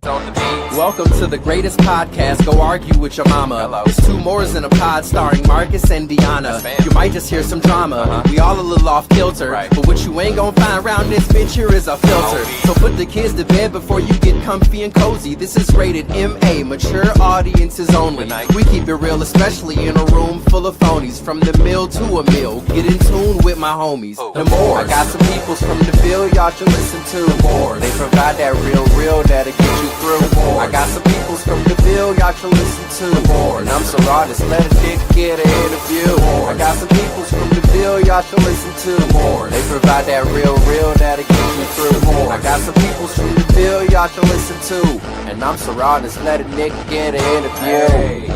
Welcome to the greatest podcast. Go argue with your mama. Hello. It's two mores in a pod starring Marcus and Deanna. You might just hear some drama. We all a little off kilter. But what you ain't gonna find around this bitch here is a filter. So put the kids to bed before you get comfy and cozy. This is rated MA, mature audiences only. We keep it real, especially in a room full of phonies. From the mill to a meal, get in tune with my homies. The more I got some peoples from the Ville y'all should listen to. More they provide that real that'll get you through. I got some peoples from the Ville y'all should listen to. More and I'm so honest, let a dick get an interview. I got some peoples from the Ville y'all should listen to. More they provide that real that'll get you through. I got some peoples from the Ville y'all should listen to. And I'm so honest, let a nigga get an interview.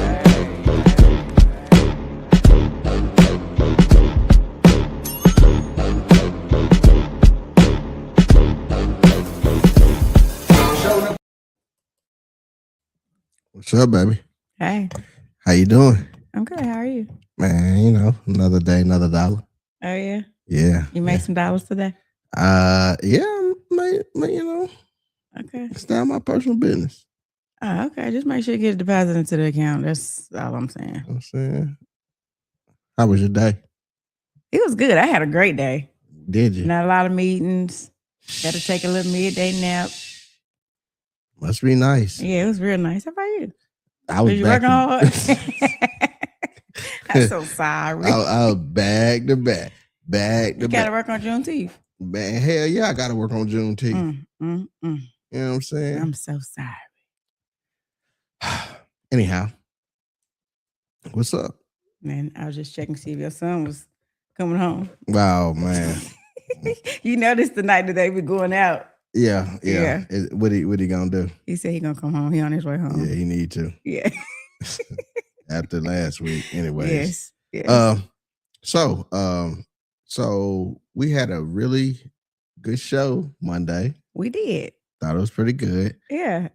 What's up, baby? Hey. How you doing? I'm good. How are you? Man, you know, another day, another dollar. Oh, yeah? Yeah. You made some dollars today? Yeah, you know. Okay. It's not my personal business. Oh, okay. Just make sure you get a deposit into the account. That's all I'm saying. I'm saying. How was your day? It was good. I had a great day. Did you? Not a lot of meetings. Got to take a little midday nap. Must be nice. Yeah, it was real nice. How about you? I was you working hard? I'm so sorry. I was back to back. You got to work on Juneteenth. Man, hell yeah, I got to work on Juneteenth. You know what I'm saying? I'm so sorry. Anyhow, what's up? Man, I was just checking to see if your son was coming home. Wow, man. You noticed the night that they were going out. Yeah. What he gonna do? He said he gonna come home. He on his way home. Yeah, he need to. Yeah. After last week, anyways. Yes. So we had a really good show Monday. We did. Thought it was pretty good. Yeah.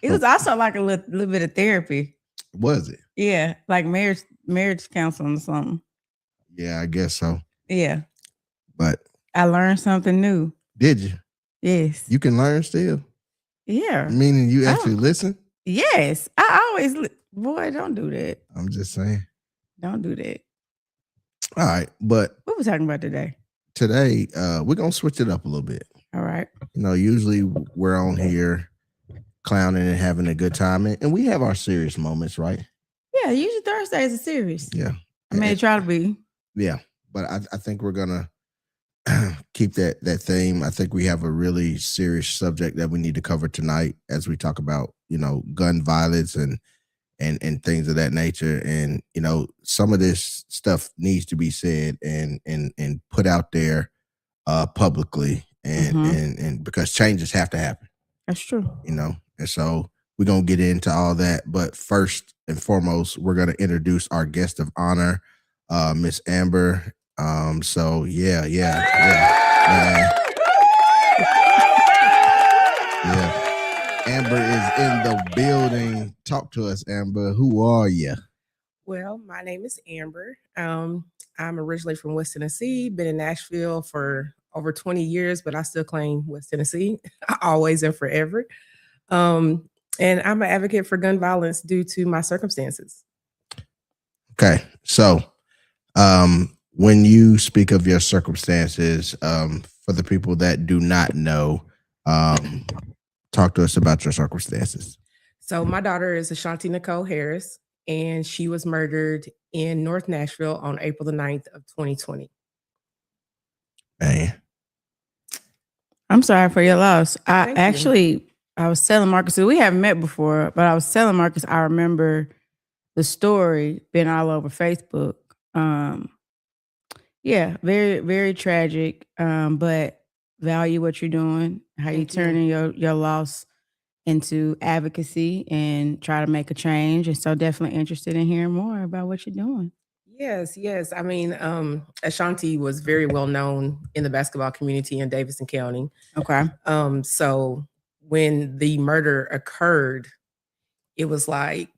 It was also like a little bit of therapy. Was it? Yeah, like marriage counseling or something. Yeah, I guess so. Yeah. But I learned something new. Did you? Yes. You can learn still? Yeah. Meaning you actually listen? Yes. I always boy, don't do that. I'm just saying. Don't do that. All right, but what we talking about today? Today, we're gonna switch it up a little bit. All right. You know, usually we're on here clowning and having a good time, and we have our serious moments, right? Yeah, usually Thursdays are serious. Yeah. I mean, try to be. Yeah, but I think we're gonna keep that theme. I think we have a really serious subject that we need to cover tonight as we talk about, you know, gun violence and things of that nature. And, you know, some of this stuff needs to be said and put out there publicly and because changes have to happen. That's true. You know, and so we're going to get into all that. But first and foremost, we're going to introduce our guest of honor, Miss Amber. So yeah. Amber is in the building. Talk to us, Amber. Who are you? Well, my name is Amber. I'm originally from West Tennessee, been in Nashville for over 20 years, but I still claim West Tennessee, always and forever. And I'm an advocate for gun violence due to my circumstances. Okay. So when you speak of your circumstances, for the people that do not know, talk to us about your circumstances. So my daughter is Ashanti Nicole Harris, and she was murdered in North Nashville on April the 9th of 2020. Man. I'm sorry for your loss. Thank you. I was telling Marcus, we haven't met before, but I was telling Marcus, I remember the story being all over Facebook. Yeah, very, very tragic. But value what you're doing, how you turning your loss into advocacy and try to make a change. And so definitely interested in hearing more about what you're doing. Yes. I mean, Ashanti was very well known in the basketball community in Davidson County. Okay. So when the murder occurred, it was like,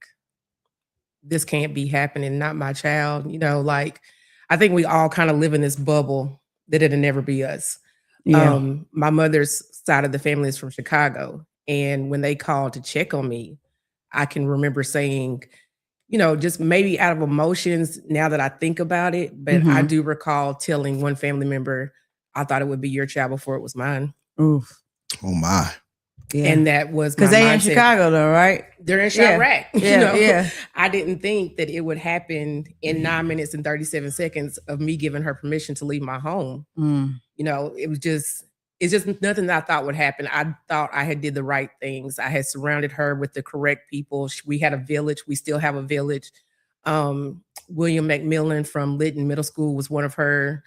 this can't be happening, not my child. You know, like, I think we all kind of live in this bubble that it'll never be us. Yeah. My mother's side of the family is from Chicago. And when they called to check on me, I can remember saying, you know, just maybe out of emotions now that I think about it, but I Mhm. do recall telling one family member, I thought it would be your child before it was mine. Oof. Oh my. Yeah. And that was my Because they in mindset. Chicago though, right? They're in Yeah. Chirac. Yeah, You know, yeah. I didn't think that it would happen in 9 minutes and 37 seconds of me giving her permission to leave my home. Mm. You know, it's just nothing that I thought would happen. I thought I had did the right things. I had surrounded her with the correct people. We had a village. We still have a village. William McMillan from Lytton Middle School was one of her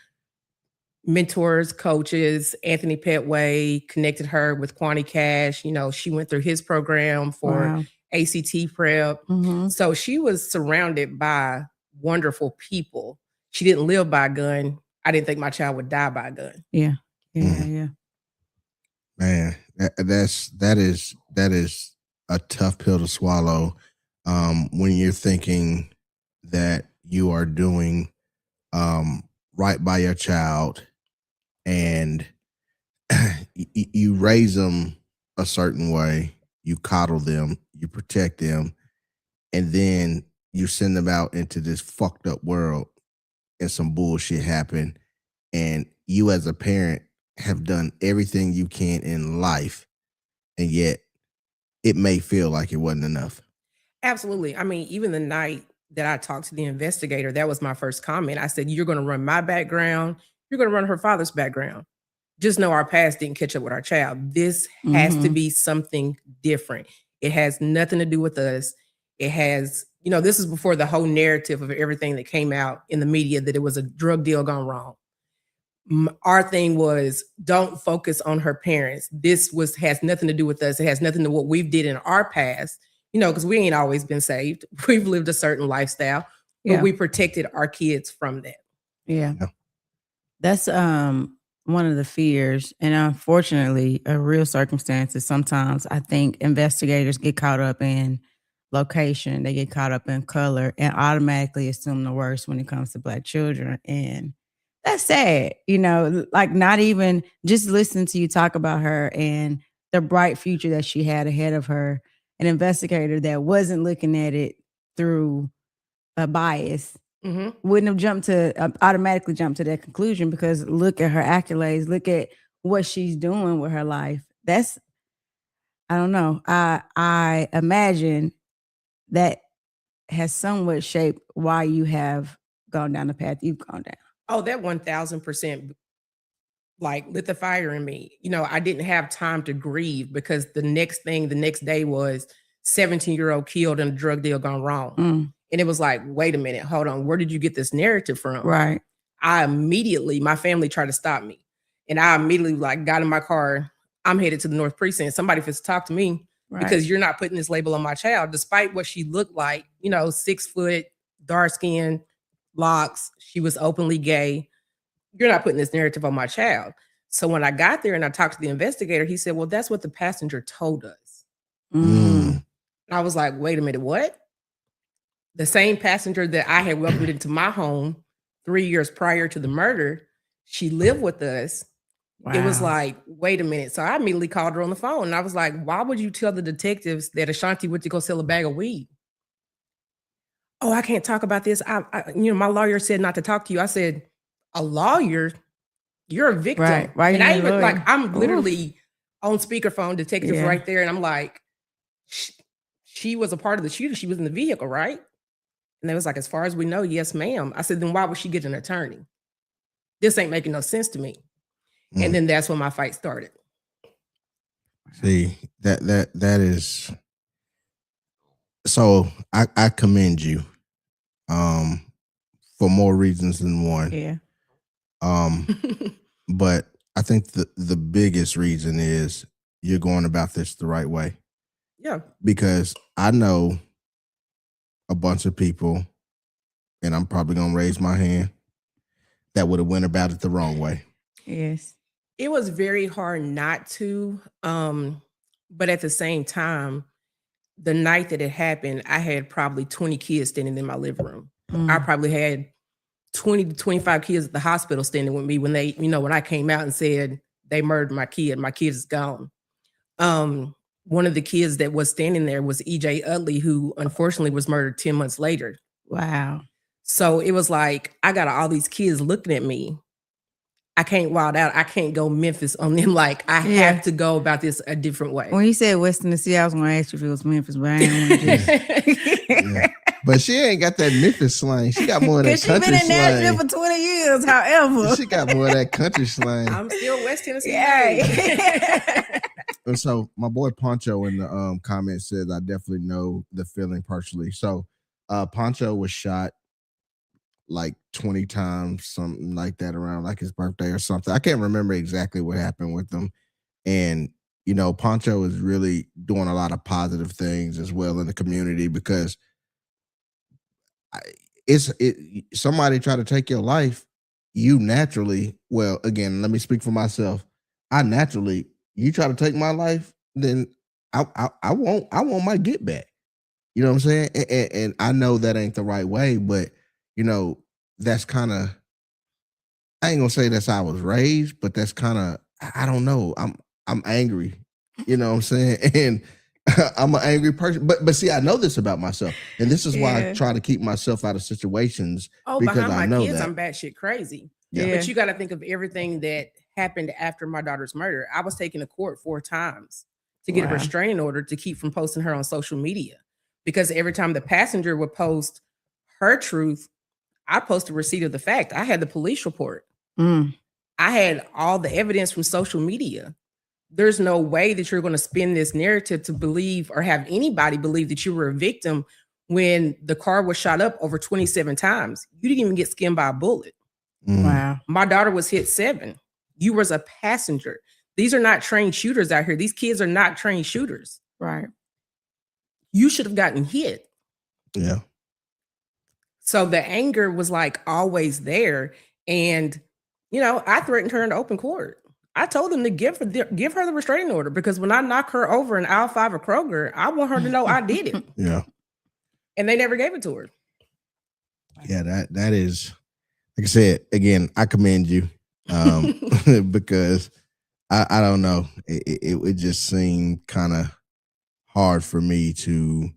mentors, coaches. Anthony Petway connected her with Kwani Cash. You know, she went through his program for Wow. ACT prep. Mhm. So she was surrounded by wonderful people. She didn't live by a gun. I didn't think my child would die by a gun. Yeah. Yeah. Mm. Yeah. Man, that is a tough pill to swallow. When you're thinking that you are doing right by your child, and you raise them a certain way, you coddle them, you protect them, and then you send them out into this fucked up world, and some bullshit happen, and you as a parent have done everything you can in life, and yet it may feel like it wasn't enough. Absolutely. I mean, even the night that I talked to the investigator, that was my first comment. I said, you're going to run my background. You're going to run her father's background. Just know our past didn't catch up with our child. This has to Mhm. be something different. It has nothing to do with us. It has, you know, this is before the whole narrative of everything that came out in the media that it was a drug deal gone wrong. Our thing was don't focus on her parents. Has nothing to do with us. It has nothing to what we've did in our past, you know, because we ain't always been saved. We've lived a certain lifestyle, but Yeah. we protected our kids from that. Yeah. Yeah. That's one of the fears. And unfortunately, a real circumstance is sometimes I think investigators get caught up in location, they get caught up in color and automatically assume the worst when it comes to Black children. And that's sad, you know, like not even just listening to you talk about her and the bright future that she had ahead of her, an investigator that wasn't looking at it through a bias Mhm. wouldn't have jumped to automatically jumped to that conclusion because look at her accolades, look at what she's doing with her life. That's I don't know. I imagine that has somewhat shaped why you have gone down the path you've gone down. Oh, that 1000% like lit the fire in me. You know, I didn't have time to grieve because the next day was 17-year-old killed in a drug deal gone wrong. Mm, And it was like, wait a minute, hold on. Where did you get this narrative from? right. My family tried to stop me. And I immediately like got in my car. I'm headed to the North Precinct. Somebody has to talk to me Right. because you're not putting this label on my child, despite what she looked like, you know, 6 foot, dark skin, locks. She was openly gay. You're not putting this narrative on my child. So when I got there and I talked to the investigator, he said, well, that's what the passenger told us. Mm, And I was like, wait a minute, what? The same passenger that I had welcomed into my home 3 years prior to the murder, she lived with us. It was wow. like, wait a minute. So I immediately called her on the phone and I was like, why would you tell the detectives that Ashanti went to go sell a bag of weed? Oh, I can't talk about this. My lawyer said not to talk to you. I said, a lawyer? You're a victim. Right. Why you And I need a even like, lawyer? I'm Oof. literally on speakerphone, detective Yeah. right there. And I'm like, she was a part of the shooter. She was in the vehicle, right? And they was like, as far as we know, yes, ma'am. I said, then why would she get an attorney? This ain't making no sense to me. Mm. And then that's when my fight started. See, that is so I commend you for more reasons than one. Yeah. But I think the biggest reason is you're going about this the right way. Yeah. Because I know a bunch of people, and I'm probably gonna raise my hand, that would have went about it the wrong way. Yes. It was very hard not to. But at the same time, the night that it happened, I had probably 20 kids standing in my living room. I Mm, probably had 20 to 25 kids at the hospital standing with me when when I came out and said they murdered my kid is gone. one of the kids that was standing there was EJ Utley, who unfortunately was murdered 10 months later. Wow. So it was like, I got all these kids looking at me. I can't wild out. I can't go Memphis on them. Like, I have to go about this a different way. When you said West Tennessee, I was going to ask you if it was Memphis, but I ain't want to Yeah. But she ain't got that Memphis slang. She got more of that Because she's been country in Nashville slang. for 20 years, however. She got more of that country slang. I'm still West Tennessee. Yeah. And so my boy Poncho in the comments says, I definitely know the feeling partially. So Poncho was shot like 20 times, something like that, around like his birthday or something. I can't remember exactly what happened with him. And, you know, Poncho is really doing a lot of positive things as well in the community, because somebody try to take your life, you naturally, well, again, let me speak for myself. I naturally, you try to take my life, then I want my get back. You know what I'm saying? And I know that ain't the right way, but you know, that's kind of, I ain't gonna say that's how I was raised, but that's kind of, I don't know. I'm angry. You know what I'm saying? And I'm an angry person. But see, I know this about myself. And this is why I try to keep myself out of situations. Oh, because behind I my know kids, that. I'm batshit crazy. Yeah. But you got to think of everything that happened after my daughter's murder. I was taken to court 4 times to get a restraining order to keep from posting her on social media. Because every time the passenger would post her truth, I posted a receipt of the fact. I had the police report. I had all the evidence from social media. There's no way that you're going to spin this narrative to believe or have anybody believe that you were a victim when the car was shot up over 27 times. You didn't even get skinned by a bullet. Wow. My daughter was hit 7. You was a passenger. These are not trained shooters out here. These kids are not trained shooters. Right. You should have gotten hit. Yeah. So the anger was like always there. And, you know, I threatened her in open court. I told them to give her the restraining order, because when I knock her over in aisle 5 of Kroger, I want her to know I did it. Yeah. And they never gave it to her. Yeah, that is, like I said, again, I commend you, because I don't know, it just seemed kind of hard for me to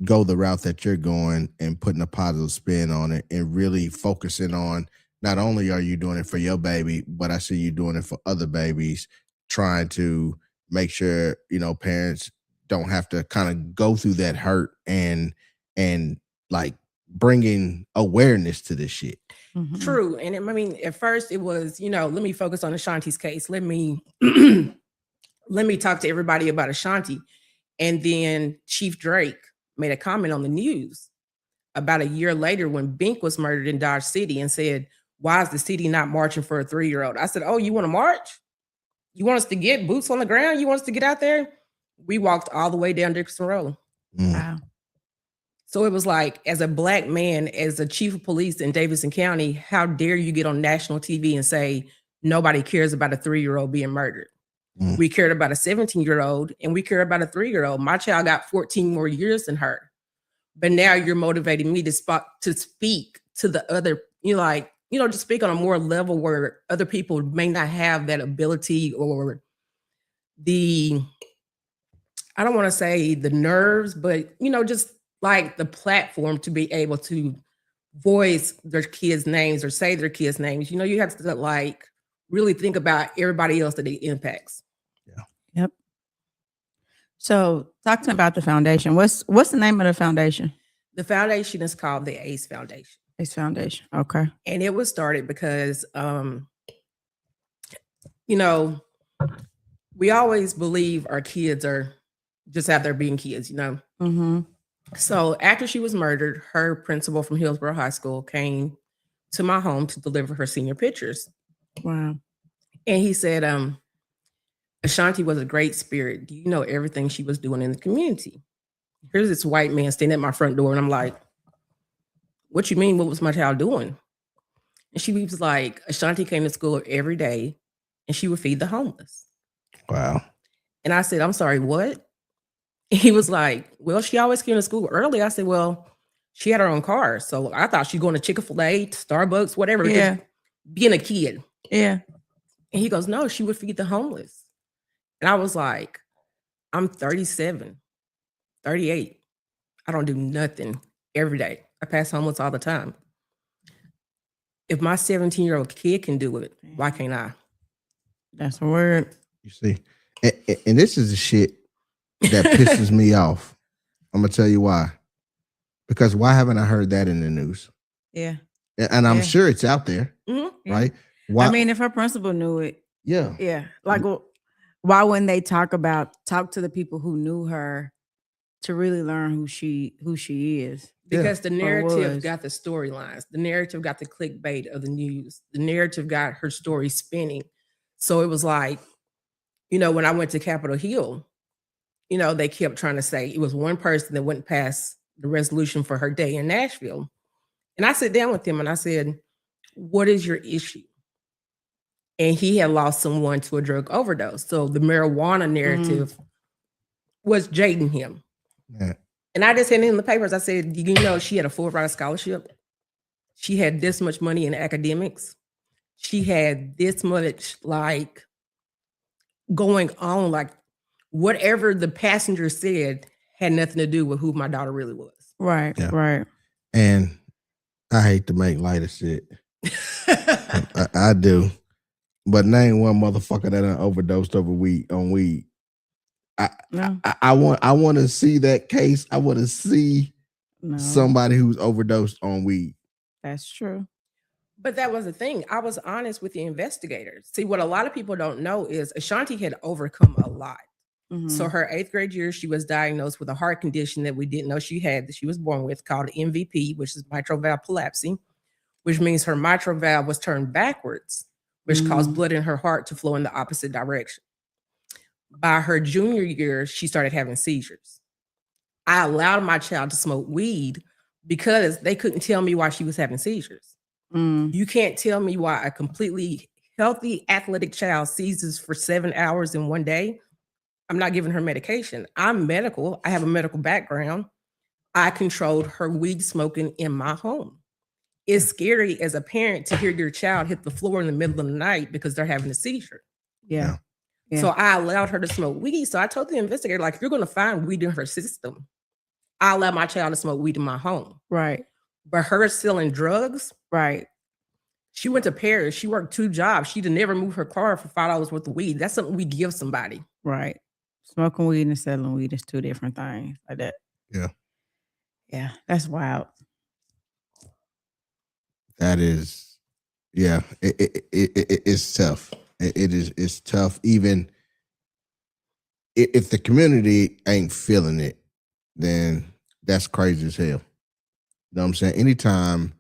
go the route that you're going and putting a positive spin on it and really focusing on, not only are you doing it for your baby, but I see you doing it for other babies, trying to make sure, you know, parents don't have to kind of go through that hurt and like bringing awareness to this shit. True. And I mean, at first it was, you know, let me focus on Ashanti's case. Let me talk to everybody about Ashanti. And then Chief Drake made a comment on the news about a year later when Bink was murdered in Dodge City and said, why is the city not marching for a 3-year-old? I said, oh, you want to march? You want us to get boots on the ground? You want us to get out there? We walked all the way down Dickerson Road. Wow. So it was like, as a Black man, as a chief of police in Davidson County, how dare you get on national TV and say nobody cares about a 3-year-old being murdered? We cared about a 17-year-old and we care about a 3-year-old. My child got 14 more years than her. But now you're motivating me to speak to the other, to speak on a more level where other people may not have that ability or I don't want to say the nerves, but, just like the platform to be able to voice their kids' names or say their kids' names. You have to like really think about everybody else that it impacts. Yeah. Yep. So talk to me about the foundation. What's the name of the foundation? The foundation is called the ACE Foundation. ACE Foundation. Okay. And it was started because, we always believe our kids are just out there being kids, Mm-hmm. So after she was murdered, her principal from Hillsborough High School came to my home to deliver her senior pictures. Wow. And he said, Ashanti was a great spirit. Do you know everything she was doing in the community? Here's this white man standing at my front door. And I'm like, what you mean? What was my child doing? And she was like, Ashanti came to school every day and she would feed the homeless. Wow. And I said, I'm sorry, what? He was like, well, she always came to school early. I said, well, she had her own car. So I thought she'd go to Chick-fil-A, Starbucks, whatever. Yeah. Being a kid. Yeah. And he goes, no, she would feed the homeless. And I was like, I'm 37, 38. I don't do nothing every day. I pass homeless all the time. If my 17-year-old kid can do it, why can't I? That's a word. You see, and this is the shit that pisses me off. I'm gonna tell you why. Because why haven't I heard that in the news? Yeah. And I'm Yeah. sure it's out there, Mhm. Yeah. right? Why? I mean, if her principal knew it, yeah. yeah. Like, why wouldn't they talk to the people who knew her to really learn who she is? Because the narrative was. got the storylines, the narrative got the clickbait of the news, the narrative got her story spinning. So it was like, you know, when I went to Capitol Hill, you know, they kept trying to say it was one person that went past the resolution for her day in Nashville. And I sat down with him and I said, what is your issue? And he had lost someone to a drug overdose. So the marijuana narrative was jading him. Yeah. And I just sent him the papers. I said, you know, she had a Fulbright scholarship. She had this much money in academics. She had this much like going on, like whatever the passenger said had nothing to do with who my daughter really was. Right. Yeah. Right. And I hate to make light of shit. I do. But name one motherfucker that done overdosed over on weed. No. I want to see that case. I want to see No. somebody who's overdosed on weed. That's true. But that was the thing. I was honest with the investigators. See, what a lot of people don't know is Ashanti had overcome a lot. Mhm. So her 8th grade year, she was diagnosed with a heart condition that we didn't know she had, that she was born with, called MVP, which is mitral valve palsy, which means her mitral valve was turned backwards, which caused blood in her heart to flow in the opposite direction. By her junior year, she started having seizures. I allowed my child to smoke weed because they couldn't tell me why she was having seizures. You can't tell me why a completely healthy, athletic child seizes for 7 hours in one day. I'm not giving her medication. I'm medical. I have a medical background. I controlled her weed smoking in my home. It's scary as a parent to hear your child hit the floor in the middle of the night because they're having a seizure. Yeah. Yeah. So I allowed her to smoke weed. So I told the investigator, like, you're going to find weed in her system. I allow my child to smoke weed in my home. Right. But her selling drugs, Right. she went to Paris. She worked 2 jobs. She'd never move her car for $5 worth of weed. That's something we give somebody. Right. Smoking weed and selling weed is 2 different things like that. Yeah. Yeah. That's wild. That is, yeah, it's tough. It's tough. Even if the community ain't feeling it, then that's crazy as hell. You know what I'm saying? Anytime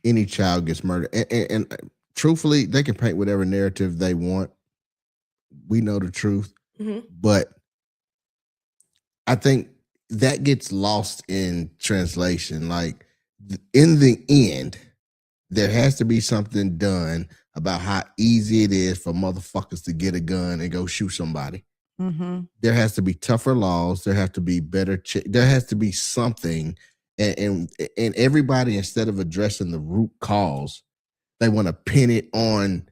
any child gets murdered, and truthfully, they can paint whatever narrative they want. We know the truth, but I think that gets lost in translation. Like, in the end, there has to be something done about how easy it is for motherfuckers to get a gun and go shoot somebody. There has to be tougher laws. There have to be better. There has to be something, and everybody, instead of addressing the root cause, they want to pin it on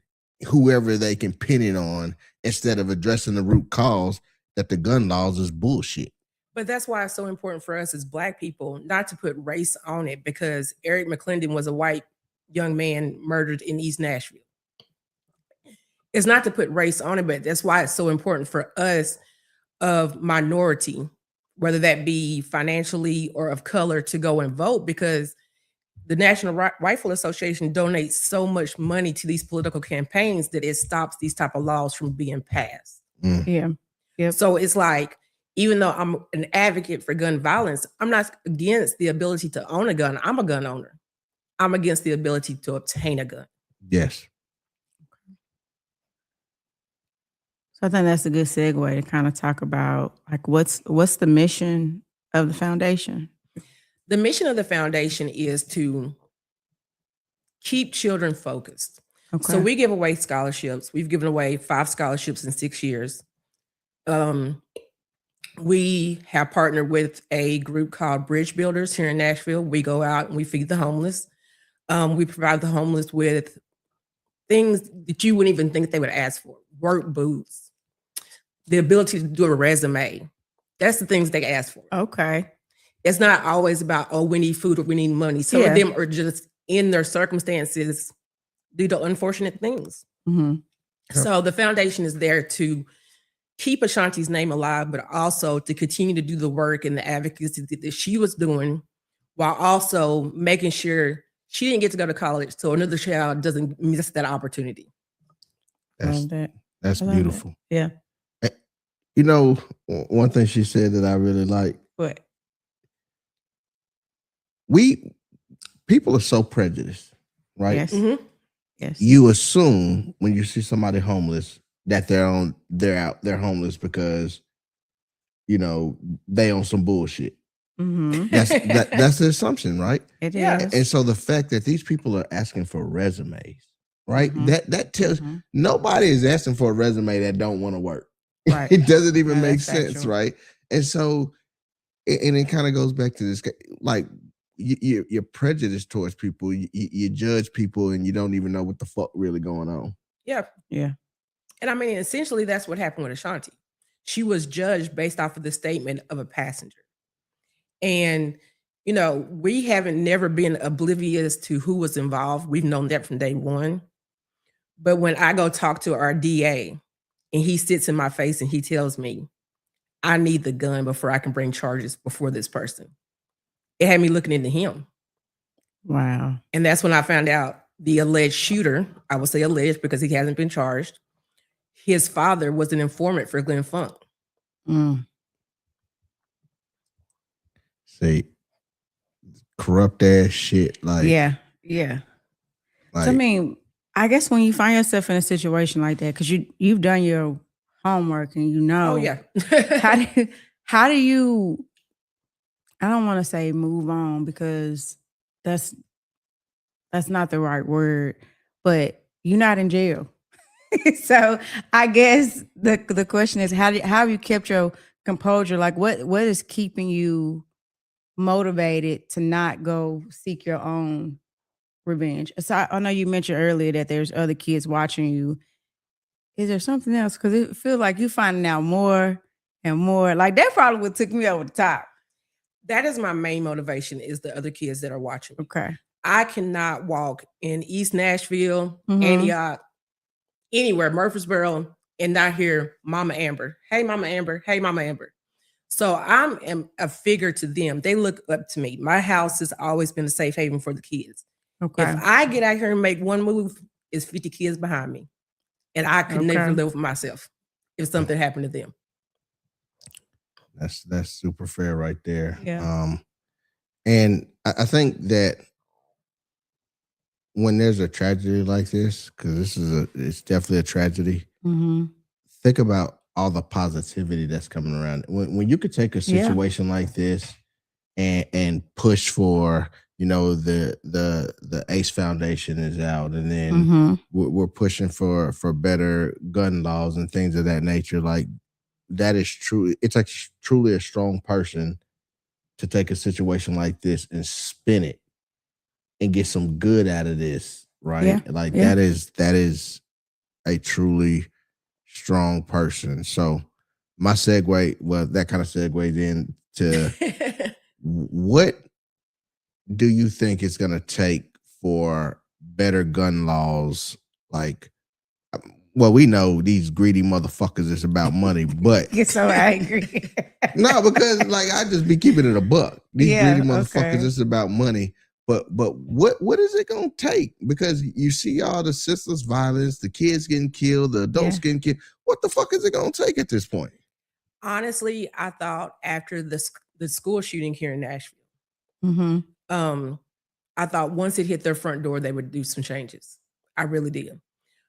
whoever they can pin it on instead of addressing the root cause that the gun laws is bullshit. But that's why it's so important for us as Black people not to put race on it, because Eric McClendon was a white young man murdered in East Nashville. It's not to put race on it, but that's why it's so important for us of minority, whether that be financially or of color, to go and vote, because the National Rifle Association donates so much money to these political campaigns that it stops these type of laws from being passed. Yeah. Yep. So it's like, even though I'm an advocate for gun violence, I'm not against the ability to own a gun. I'm a gun owner. I'm against the ability to obtain a gun. Yes. So I think that's a good segue to kind of talk about, like, what's the mission of the foundation? The mission of the foundation is to keep children focused. Okay. So we give away scholarships. We've given away 5 scholarships in 6 years. We have partnered with a group called Bridge Builders here in Nashville. We go out and we feed the homeless. We provide the homeless with things that you wouldn't even think they would ask for. Work boots, the ability to do a resume. That's the things they ask for. Okay. It's not always about, oh, we need food or we need money. Some Yeah. of them are just in their circumstances do the unfortunate things. Mm-hmm. Yep. So the foundation is there to keep Ashanti's name alive, but also to continue to do the work and the advocacy that she was doing, while also making sure she didn't get to go to college, so another child doesn't miss that opportunity. That's Love that. that's I love that. beautiful. Yeah. You know, one thing she said that I really like. What? People are so prejudiced, right? Yes. Mhm. Yes. You assume when you see somebody homeless that they're homeless because they on some bullshit. Mm-hmm. That's the assumption, right? It Yeah. is. And so the fact that these people are asking for resumes, right? Mhm. That tells Mhm. nobody is asking for a resume that don't want to work. Right. It doesn't even No, make that's sense, factual. right? And so, and it kind of goes back to this, like you're prejudiced towards people. You judge people, and you don't even know what the fuck really going on. Yeah. Yeah. And I mean, essentially, that's what happened with Ashanti. She was judged based off of the statement of a passenger. And, we haven't never been oblivious to who was involved. We've known that from day one. But when I go talk to our DA and he sits in my face and he tells me, I need the gun before I can bring charges before this person, it had me looking into him. Wow. And that's when I found out the alleged shooter, I will say alleged because he hasn't been charged, his father was an informant for Glenn Funk. Mm. See, corrupt ass shit. Like, Yeah. Yeah. like So, I mean, I guess when you find yourself in a situation like that, because you've done your homework and you know, Oh, yeah. how do you? I don't want to say move on because that's not the right word, but you're not in jail. So I guess the question is how have you kept your composure? Like what is keeping you motivated to not go seek your own revenge? So I know you mentioned earlier that there's other kids watching you. Is there something else? Because it feels like you're finding out more and more. Like that probably would took me over the top. That is my main motivation is the other kids that are watching. Okay. I cannot walk in East Nashville, Mhm. Antioch, anywhere, Murfreesboro, and not hear Mama Amber. Hey, Mama Amber. Hey, Mama Amber. So I'm a figure to them. They look up to me. My house has always been a safe haven for the kids. Okay. If I get out here and make one move, it's 50 kids behind me. And I could never Okay. live with myself if something happened to them. that's super fair right there. Yeah. And I think that when there's a tragedy like this, because it's definitely a tragedy, Mm-hmm. think about all the positivity that's coming around. When you could take a Yeah. situation like this and push for, the ACE Foundation is out, and then Mm-hmm. we're pushing for better gun laws and things of that nature. Like that is true. It's like truly a strong person to take a situation like this and spin it and get some good out of this, right? Yeah. Like Yeah. that is a truly strong person. So my segue, well, that kind of segues into what do you think it's going to take for better gun laws? Like, well, we know these greedy motherfuckers is about money, but Get so angry. no, because like I just be keeping it a buck. These Yeah, greedy motherfuckers, okay. it's about money. But what is it gonna take? Because you see all the senseless violence, the kids getting killed, the adults Yeah. getting killed. What the fuck is it gonna take at this point? Honestly, I thought after the school shooting here in Nashville, Mm-hmm. I thought once it hit their front door, they would do some changes. I really did.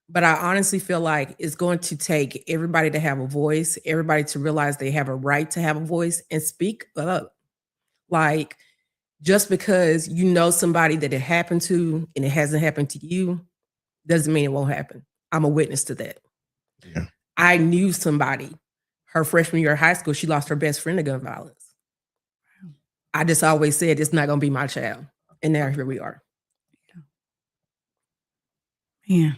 But I honestly feel like it's going to take everybody to have a voice, everybody to realize they have a right to have a voice and speak up. Like, just because you know somebody that it happened to and it hasn't happened to you, doesn't mean it won't happen. I'm a witness to that. Yeah. I knew somebody, her freshman year of high school, she lost her best friend to gun violence. I just always said it's not going to be my child. And now here we are. Yeah.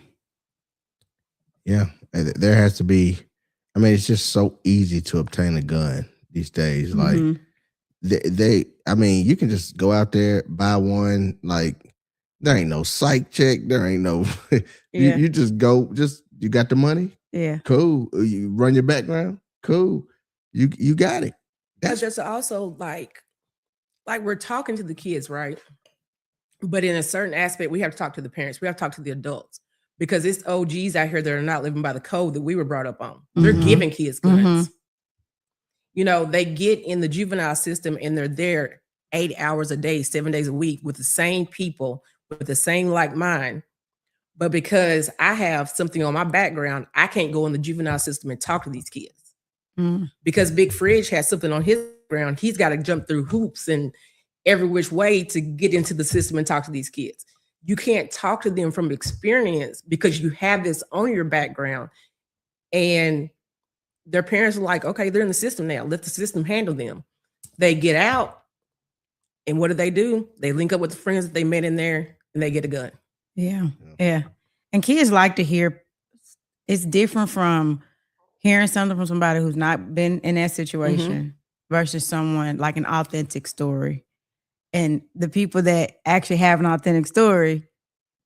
Yeah, there has to be. I mean, it's just so easy to obtain a gun these days. Like Mhm. I mean, you can just go out there, buy one. Like there ain't no psych check. There ain't no. Yeah. You just go. You got the money. Yeah. Cool. You run your background. Cool. You got it. But there's also like we're talking to the kids, right? But in a certain aspect, we have to talk to the parents. We have to talk to the adults because it's OGs out here that are not living by the code that we were brought up on. They're Mhm. giving kids guns. Mhm. You know, they get in the juvenile system and they're there 8 hours a day, 7 days a week with the same people, with the same like mind. But because I have something on my background, I can't go in the juvenile system and talk to these kids. Mm. Because Big Fridge has something on his ground, he's got to jump through hoops and every which way to get into the system and talk to these kids. You can't talk to them from experience because you have this on your background. And their parents are like, okay, they're in the system now. Let the system handle them. They get out. And what do? They link up with the friends that they met in there and they get a gun. Yeah. Yeah. And kids like to hear, it's different from hearing something from somebody who's not been in that situation versus someone like an authentic story. And the people that actually have an authentic story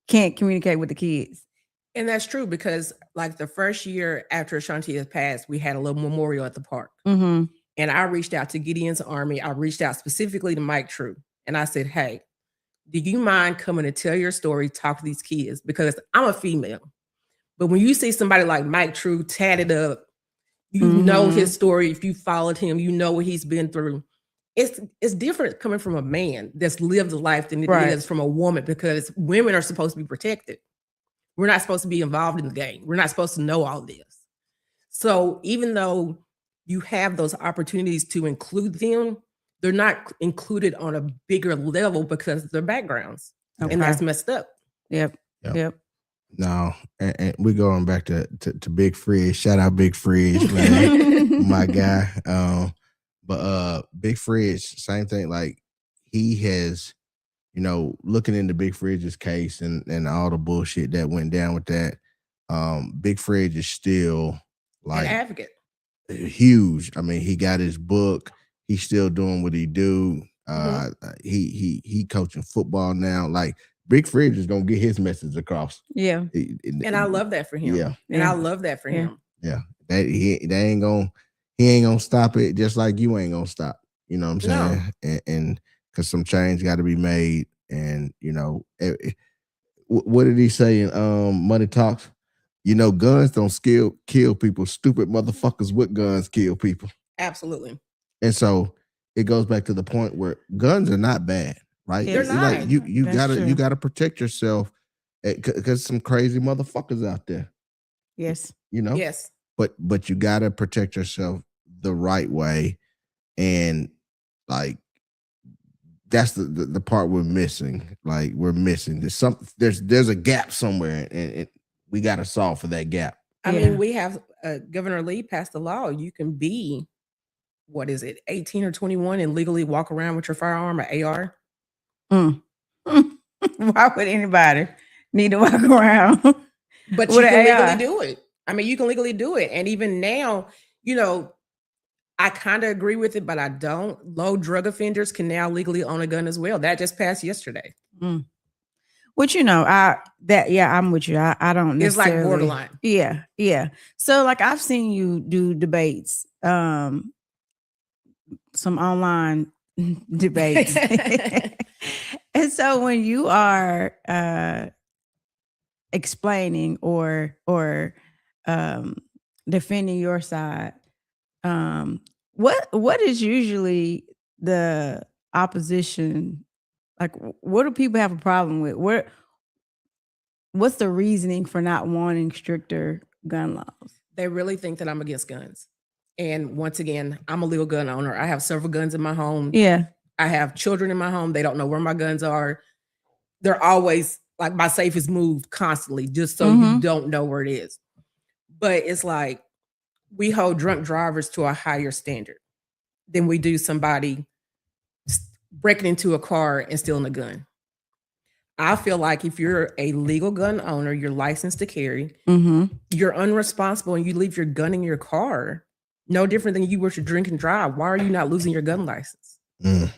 can't communicate with the kids. And that's true because like the first year after Ashanti has passed, we had a little memorial at the park. Mm-hmm. And I reached out to Gideon's Army. I reached out specifically to Mike True. And I said, hey, do you mind coming to tell your story, talk to these kids? Because I'm a female. But when you see somebody like Mike True tatted up, you know his story. If you followed him, you know what he's been through. It's different coming from a man that's lived a life than it is from a woman because women are supposed to be protected. We're not supposed to be involved in the game. We're not supposed to know all this. So even though you have those opportunities to include them, they're not included on a bigger level because of their backgrounds. Okay. And that's messed up. Yep. No, and we're going back to Big Fridge. Shout out Big Fridge, man. My guy. But Big Fridge, same thing. Like he has, looking into Big Fridge's case and all the bullshit that went down with that. Big Fridge is still like an advocate. Huge. I mean, he got his book. He's still doing what he do. He coaching football now. Like Big Fridge is gonna get his message across. Yeah. And I love that for him. Yeah. And I love that for him. Yeah. He ain't gonna stop it, just like you ain't gonna stop. You know what I'm saying? No. And because some change got to be made. And what did he say in Money Talks? Guns don't kill people. Stupid motherfuckers with guns kill people. Absolutely. And so it goes back to the point where guns are not bad, right? They're not. Like you gotta protect yourself because some crazy motherfuckers out there. Yes. Yes. But you gotta protect yourself the right way, and like that's the part we're missing. Like we're missing. There's a gap somewhere, and we gotta solve for that gap. I mean, we have Governor Lee passed a law. You can be, 18 or 21 and legally walk around with your firearm or AR. Why would anybody need to walk around? But you can legally do it. I mean, you can legally do it. And even now, I kind of agree with it, but I don't. Low drug offenders can now legally own a gun as well. That just passed yesterday. Which, I'm with you. I don't necessarily. It's like borderline. Yeah. So like I've seen you do debates, some online debates. And so when you are explaining or defending your side, what is usually the opposition? Like, what do people have a problem with? What's the reasoning for not wanting stricter gun laws? They really think that I'm against guns. And once again, I'm a legal gun owner. I have several guns in my home. Yeah. I have children in my home. They don't know where my guns are. They're always like, my safe is moved constantly just so you don't know where it is. But it's like we hold drunk drivers to a higher standard than we do somebody breaking into a car and stealing a gun. I feel like if you're a legal gun owner, you're licensed to carry, Mm-hmm. you're unresponsible and you leave your gun in your car, no different than you were to drink and drive. Why are you not losing your gun license? Mm.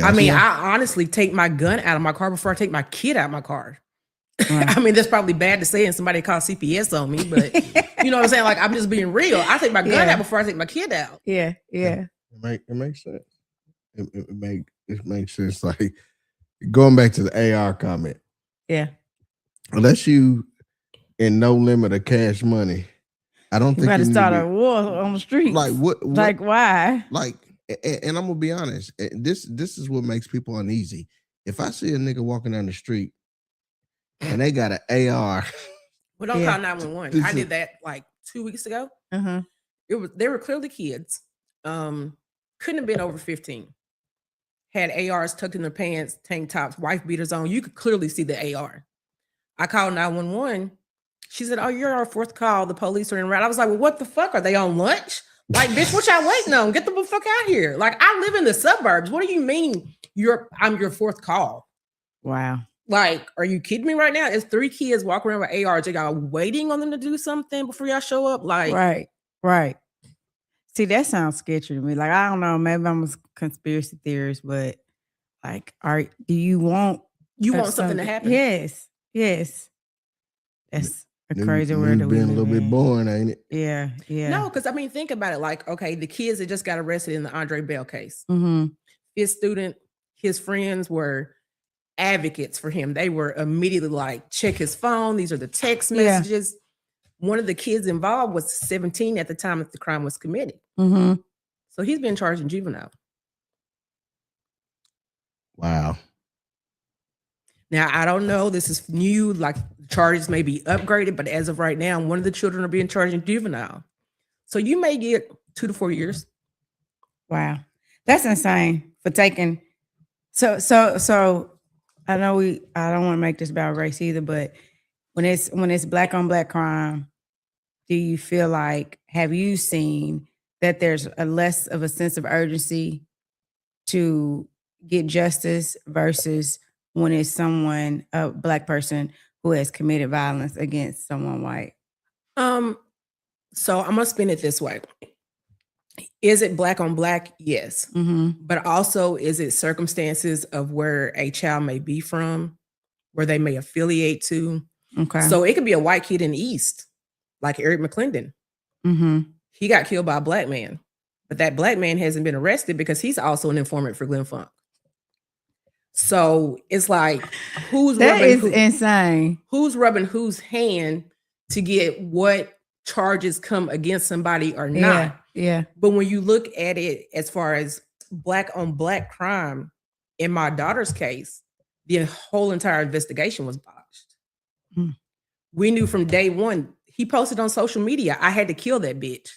I mean, That's- I honestly take my gun out of my car before I take my kid out of my car. Right. I mean, that's probably bad to say and somebody call CPS on me, but you know what I'm saying? Like, I'm just being real. I take my gun Yeah. out before I take my kid out. Yeah. Yeah. it makes sense. It makes sense. Like going back to the AR comment, Yeah. unless you in no limit of cash money, I don't You think got to need start be- a war on the street. like what Like why? like and I'm gonna be honest, this is what makes people uneasy. If I see a nigga walking down the street and they got an AR, Well, don't Yeah. call 911. This I is- did that like 2 weeks ago. Uh-huh. They were clearly kids. Couldn't have been over 15. Had ARs tucked in their pants, tank tops, wife beaters on. You could clearly see the AR. I called 911. She said, "Oh, you're our fourth call. The police are in route." I was like, "Well, what the fuck? Are they on lunch? Like, bitch, what y'all waiting on? Get the fuck out here!" Like, I live in the suburbs. What do you mean I'm your fourth call? Wow. Like, are you kidding me right now? It's 3 kids walking around with ARs. Are y'all waiting on them to do something before y'all show up? Like, Right. Right. See, that sounds sketchy to me. Like, I don't know, maybe I'm a conspiracy theorist, but like, do you want you want something to happen? Yes. Yes. That's a niggas- crazy niggas world that we being a live little bit in. boring, ain't it? Yeah. Yeah. No, because I mean, think about it. Like, okay, the kids that just got arrested in the Andre Bell case. Mm-hmm. His student, his friends were advocates for him. They were immediately like, check his phone. These are the text Yeah. messages. One of the kids involved was 17 at the time that the crime was committed. Mm-hmm. So he's been charged in juvenile. Wow. Now, I don't know. This is new. Like, charges may be upgraded, but as of right now, one of the children are being charged in juvenile. So you may get 2 to 4 years. Wow. That's insane for taking. So I know I don't want to make this about race either, but when it's black on black crime, do you feel like, have you seen that there's a less of a sense of urgency to get justice versus when it's someone, a black person who has committed violence against someone white? So I'm gonna spin it this way. Is it black on black? Yes. Mm-hmm. But also, is it circumstances of where a child may be from, where they may affiliate to? Okay. So it could be a white kid in the East, like Eric McClendon. Mm-hmm. He got killed by a black man, but that black man hasn't been arrested because he's also an informant for Glenn Funk. So it's like, who's That rubbing is who- insane. who's rubbing whose hand to get what charges come against somebody or not? Yeah. Yeah. But when you look at it as far as black on black crime, in my daughter's case, the whole entire investigation was botched. Hmm. We knew from day one, he posted on social media, I had to kill that bitch.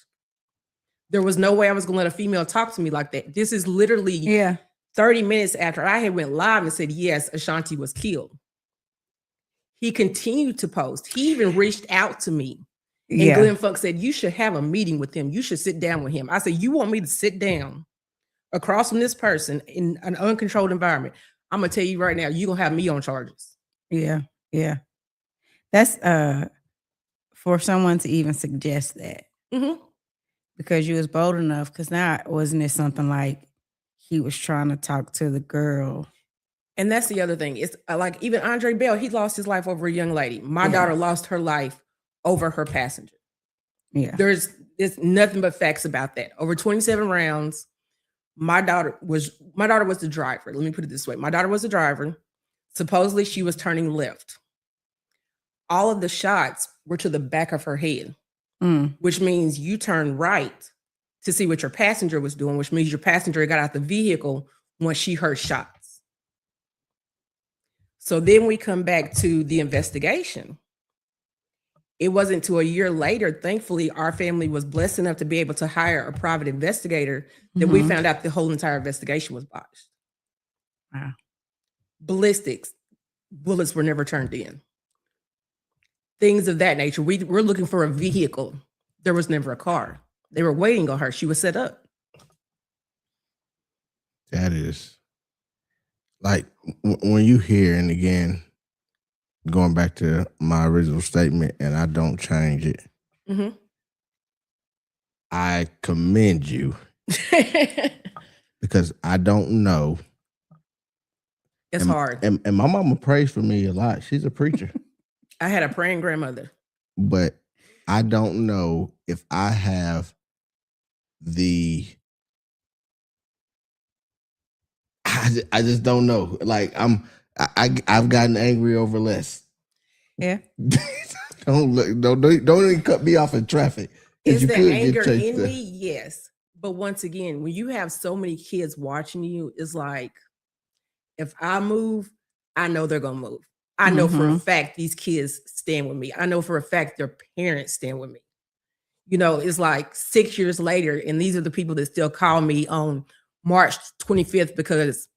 There was no way I was gonna let a female talk to me like that. This is literally Yeah. 30 minutes after I had went live and said, yes, Ashanti was killed. He continued to post. He even reached out to me. And Yeah. Glenn Funk said, you should have a meeting with him. You should sit down with him. I said, you want me to sit down across from this person in an uncontrolled environment? I'm going to tell you right now, you're going to have me on charges. Yeah. Yeah. That's for someone to even suggest that, Mhm. because you was bold enough, because now wasn't it something like he was trying to talk to the girl? And that's the other thing. It's like even Andre Bell, he lost his life over a young lady. My Yeah. daughter lost her life over her passenger. Yeah. There's nothing but facts about that. Over 27 rounds. My daughter was the driver. Let me put it this way. My daughter was the driver. Supposedly she was turning left. All of the shots were to the back of her head, Mm. which means you turn right to see what your passenger was doing, which means your passenger got out the vehicle once she heard shots. So then we come back to the investigation. It wasn't until a year later, thankfully, our family was blessed enough to be able to hire a private investigator that we Mhm. found out the whole entire investigation was botched. Wow. Ballistics, bullets were never turned in. Things of that nature. We're looking for a vehicle. There was never a car. They were waiting on her. She was set up. That is like when you hear, and again, going back to my original statement, and I don't change it, Mhm. I commend you because I don't know. It's and, hard. And my mama prays for me a lot. She's a preacher. I had a praying grandmother. But I don't know if I have I just don't know. Like I've gotten angry over less. Yeah. Don't even cut me off in traffic. Is You the could anger chased in there. me? Yes. But once again, when you have so many kids watching you, it's like, if I move, I know they're gonna move. I know for a fact these kids stand with me. I know for a fact their parents stand with me. You know, it's like 6 years later, and these are the people that still call me on March 25th because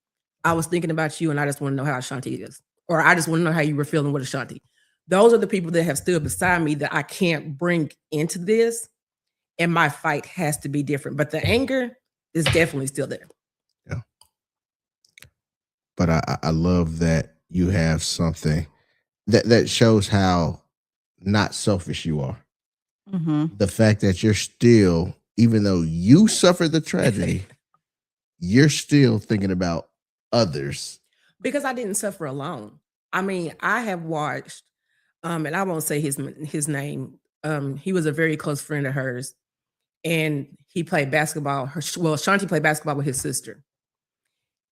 I was thinking about you and I just want to know how Ashanti is. Or I just want to know how you were feeling with Ashanti. Those are the people that have stood beside me that I can't bring into this. And my fight has to be different. But the anger is definitely still there. Yeah. But I love that you have something that shows how not selfish you are. The fact that you're still, even though you suffered the tragedy, you're still thinking about others. Because I didn't suffer alone. I mean, I have watched, and I won't say his name. He was a very close friend of hers, and he played basketball. Shanti played basketball with his sister.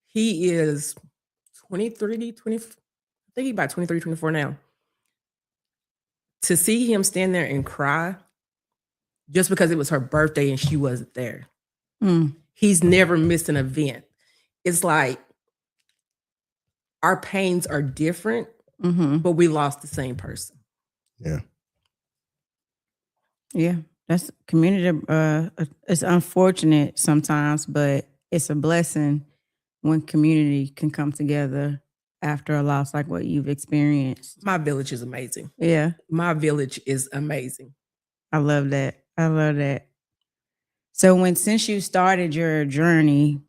He is 23, 20, I think he's about 23, 24 now. To see him stand there and cry just because it was her birthday and she wasn't there. He's never missed an event. It's like our pains are different, but we lost the same person. Yeah. Yeah. That's community. It's unfortunate sometimes, but it's a blessing when community can come together after a loss like what you've experienced. My village is amazing. Yeah. My village is amazing. I love that. I love that. So since you started your journey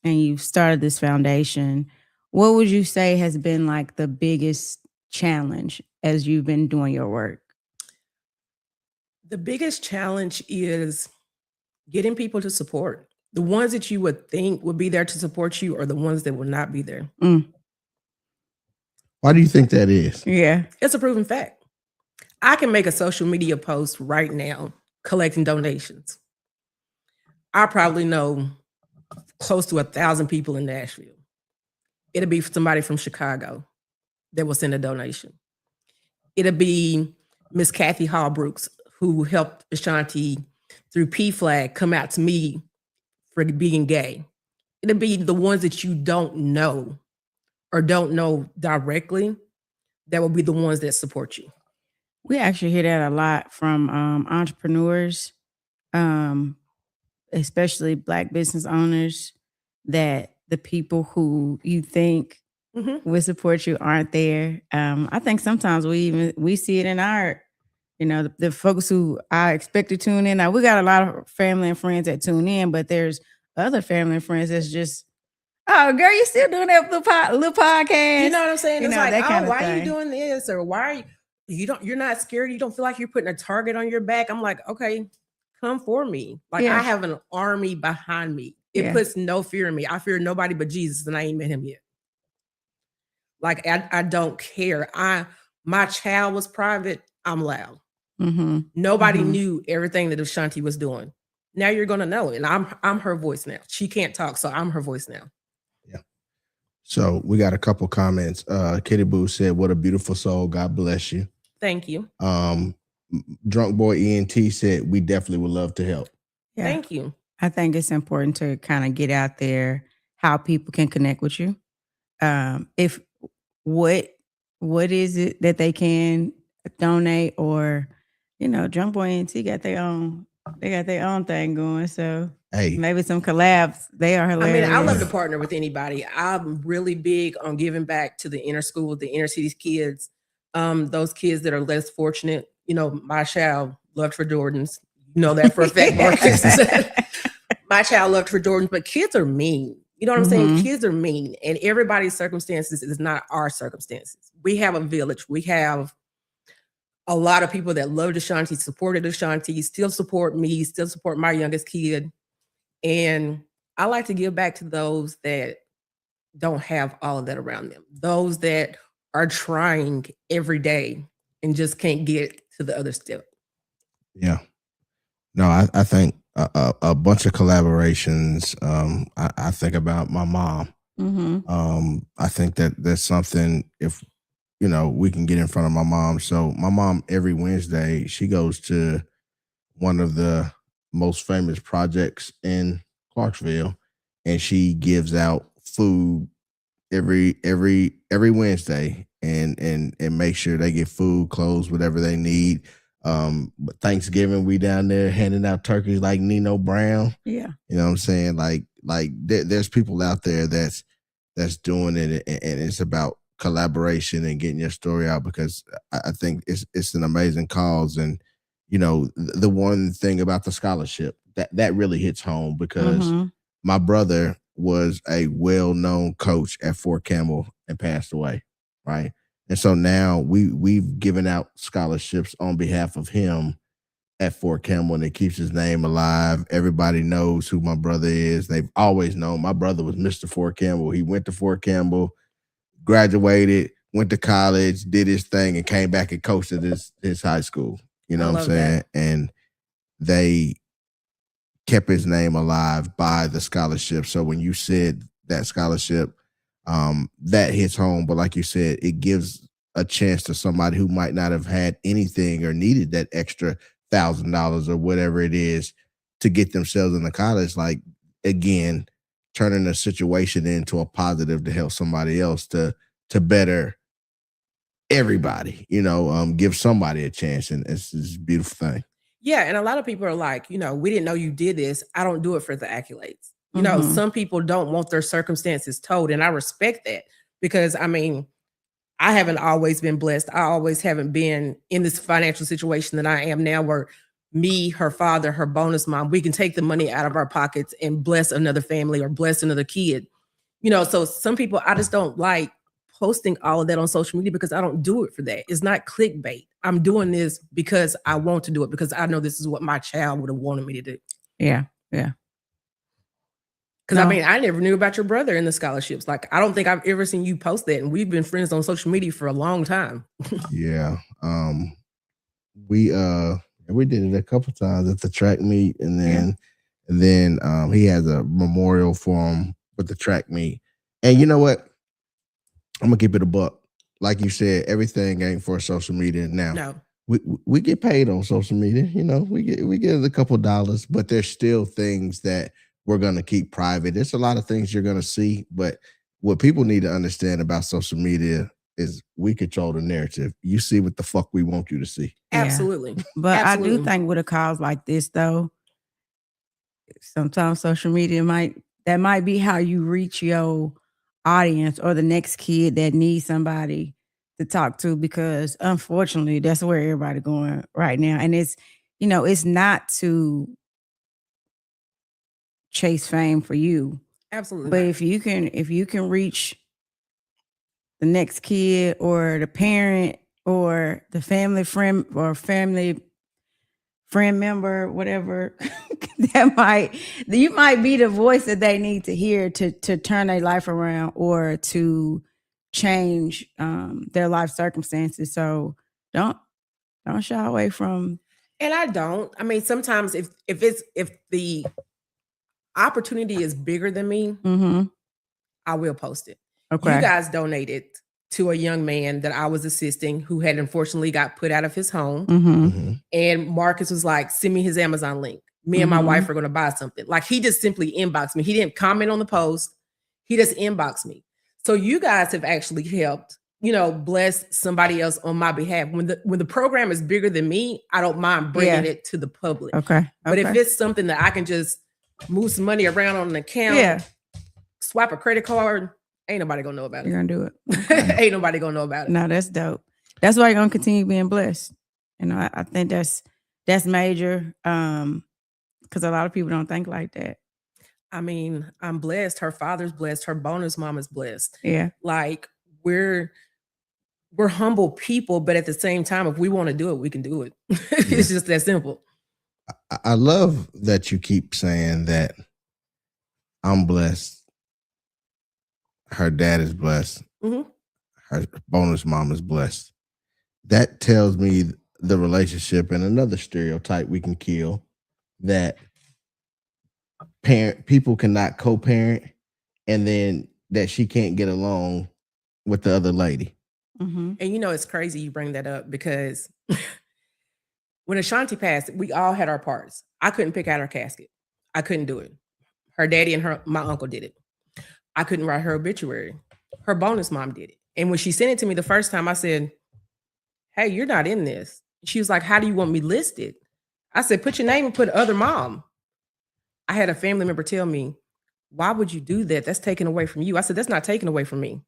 and you started this foundation, what would you say has been like the biggest challenge as you've been doing your work? The biggest challenge is getting people to support. The ones that you would think would be there to support you are the ones that will not be there. Why do you think that is? Yeah. It's a proven fact. I can make a social media post right now collecting donations. I probably know close to 1,000 people in Nashville. It'll be somebody from Chicago that will send a donation. It'll be Miss Kathy Hallbrooks, who helped Ashanti through PFLAG come out to me for being gay. It'll be the ones that you don't know or don't know directly that will be the ones that support you. We actually hear that a lot from entrepreneurs, especially Black business owners, that the people who you think would support you aren't there. I think sometimes we see it in our, the folks who I expect to tune in. Now, we got a lot of family and friends that tune in, but there's other family and friends that's just, oh, girl, you still doing that little podcast? You know what I'm saying? It's like, that why are you doing this? Or why are you're not scared? You don't feel like you're putting a target on your back? I'm like, okay, come for me. Like, I have an army behind me. It puts no fear in me. I fear nobody but Jesus, and I ain't met him yet. Like, I don't care. My child was private. I'm loud. Nobody knew everything that Ashanti was doing. Now you're gonna know it. And I'm her voice now. She can't talk, so I'm her voice now. Yeah. So we got a couple comments. Kitty Boo said, "What a beautiful soul. God bless you." Thank you. Drunk Boy ENT said, "We definitely would love to help." Yeah. Thank you. I think it's important to kind of get out there how people can connect with you. If what is it that they can donate, or Drunk Boy ENT got their own thing going. So hey, maybe some collabs. They are hilarious. I mean, I love to partner with anybody. I'm really big on giving back to the inner school, the inner cities kids, those kids that are less fortunate. My child loved for Jordans. You know that for a fact, Marcus. My child loved for Jordans, but kids are mean. You know what I'm saying? Mhm. Kids are mean, and everybody's circumstances is not our circumstances. We have a village. We have a lot of people that love Ashanti, supported Ashanti, still support me, still support my youngest kid. And I like to give back to those that don't have all of that around them, those that are trying every day and just can't get to the other step. Yeah. No, I think a bunch of collaborations. I think about my mom. I think that there's something, if we can get in front of my mom. So my mom, every Wednesday, she goes to one of the most famous projects in Clarksville, and she gives out food every Wednesday, and make sure they get food, clothes, whatever they need. But Thanksgiving, we down there handing out turkeys like Nino Brown. Yeah. You know what I'm saying? There's people out there that's doing it, and it's about collaboration and getting your story out, because I think it's an amazing cause. And the one thing about the scholarship that really hits home, because Mhm. my brother was a well-known coach at Fort Campbell and passed away, right? And so now we've given out scholarships on behalf of him at Fort Campbell, and it keeps his name alive. Everybody knows who my brother is. They've always known my brother was Mr. Fort Campbell. He went to Fort Campbell, graduated, went to college, did his thing, and came back and coached at his high school. You know I what I'm love that. saying? And they kept his name alive by the scholarship. So when you said that scholarship, that hits home. But like you said, it gives a chance to somebody who might not have had anything or needed that extra $1,000 or whatever it is to get themselves into college. Like, again, turning a situation into a positive to help somebody else to better everybody, give somebody a chance. And it's a beautiful thing. Yeah, and a lot of people are like, we didn't know you did this. I don't do it for the accolades. Mhm. Some people don't want their circumstances told, and I respect that, because I haven't always been blessed. I always haven't been in this financial situation that I am now, where me, her father, her bonus mom, we can take the money out of our pockets and bless another family or bless another kid. So some people, I just don't like posting all of that on social media, because I don't do it for that. It's not clickbait. I'm doing this because I want to do it, because I know this is what my child would have wanted me to do. Yeah. Yeah. Because No. I never knew about your brother in the scholarships. Like, I don't think I've ever seen you post that, and we've been friends on social media for a long time. Yeah. We did it a couple times at the track meet, and then he has a memorial for him with the track meet. And you know what? I'm gonna keep it a buck. Like you said, everything ain't for social media now. No. We get paid on social media, we get a couple dollars, but there's still things that we're gonna keep private. There's a lot of things you're gonna see, but what people need to understand about social media is we control the narrative. You see what the fuck we want you to see. Yeah. Absolutely. But I do Absolutely. think with a cause like this, though, sometimes social media might be how you reach your audience or the next kid that needs somebody to talk to, because unfortunately that's where everybody going right now. And it's not to chase fame for you, Absolutely. but not. if you can reach the next kid or the parent or the family friend or family friend member, whatever, you might be the voice that they need to hear to turn their life around or to change their life circumstances. So don't shy away from. And I don't. Sometimes if the opportunity is bigger than me, I will post it. Okay. You guys donated to a young man that I was assisting who had unfortunately got put out of his home. And Marcus was like, send me his Amazon link. Me and my wife are going to buy something. Like, he just simply inboxed me. He didn't comment on the post. He just inboxed me. So you guys have actually helped, bless somebody else on my behalf. When the program is bigger than me, I don't mind bringing it to the public. Okay. But if it's something that I can just move some money around on an account, swipe a credit card, ain't nobody gonna know about it. You're gonna do it. Ain't nobody gonna know about it. No, that's dope. That's why you're gonna continue being blessed. I think that's major. Because a lot of people don't think like that. I mean, I'm blessed. Her father's blessed. Her bonus mom is blessed. Yeah. Like we're humble people, but at the same time, if we want to do it, we can do it. It's just that simple. I love that you keep saying that I'm blessed. Her dad is blessed. Mhm. Her bonus mom is blessed. That tells me the relationship and another stereotype we can kill, that people cannot co-parent, and then that she can't get along with the other lady. Mm-hmm. And you know, it's crazy you bring that up because when Ashanti passed, we all had our parts. I couldn't pick out her casket. I couldn't do it. Her daddy and my uncle did it. I couldn't write her obituary. Her bonus mom did it. And when she sent it to me the first time, I said, hey, you're not in this. She was like, how do you want me listed? I said, put your name and put other mom. I had a family member tell me, why would you do that? That's taken away from you. I said, that's not taken away from me.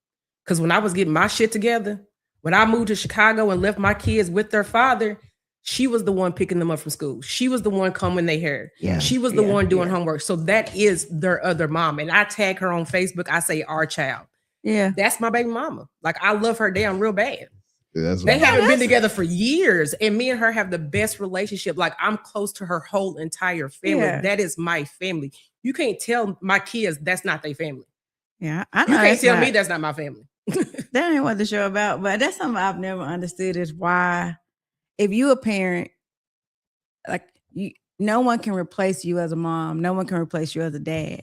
Because when I was getting my shit together, when I moved to Chicago and left my kids with their father, she was the one picking them up from school. She was the one combing their hair. Yeah. She was the one doing homework. So that is their other mom. And I tag her on Facebook. I say, our child. Yeah. That's my baby mama. Like, I love her damn real bad. That's They what haven't been together for years. And me and her have the best relationship. Like, I'm close to her whole entire family. Yeah. That is my family. You can't tell my kids that's not their family. Yeah. I You know can't that's tell not- me that's not my family. That ain't what the show about, but that's something I've never understood is why, if you a parent, like no one can replace you as a mom, no one can replace you as a dad.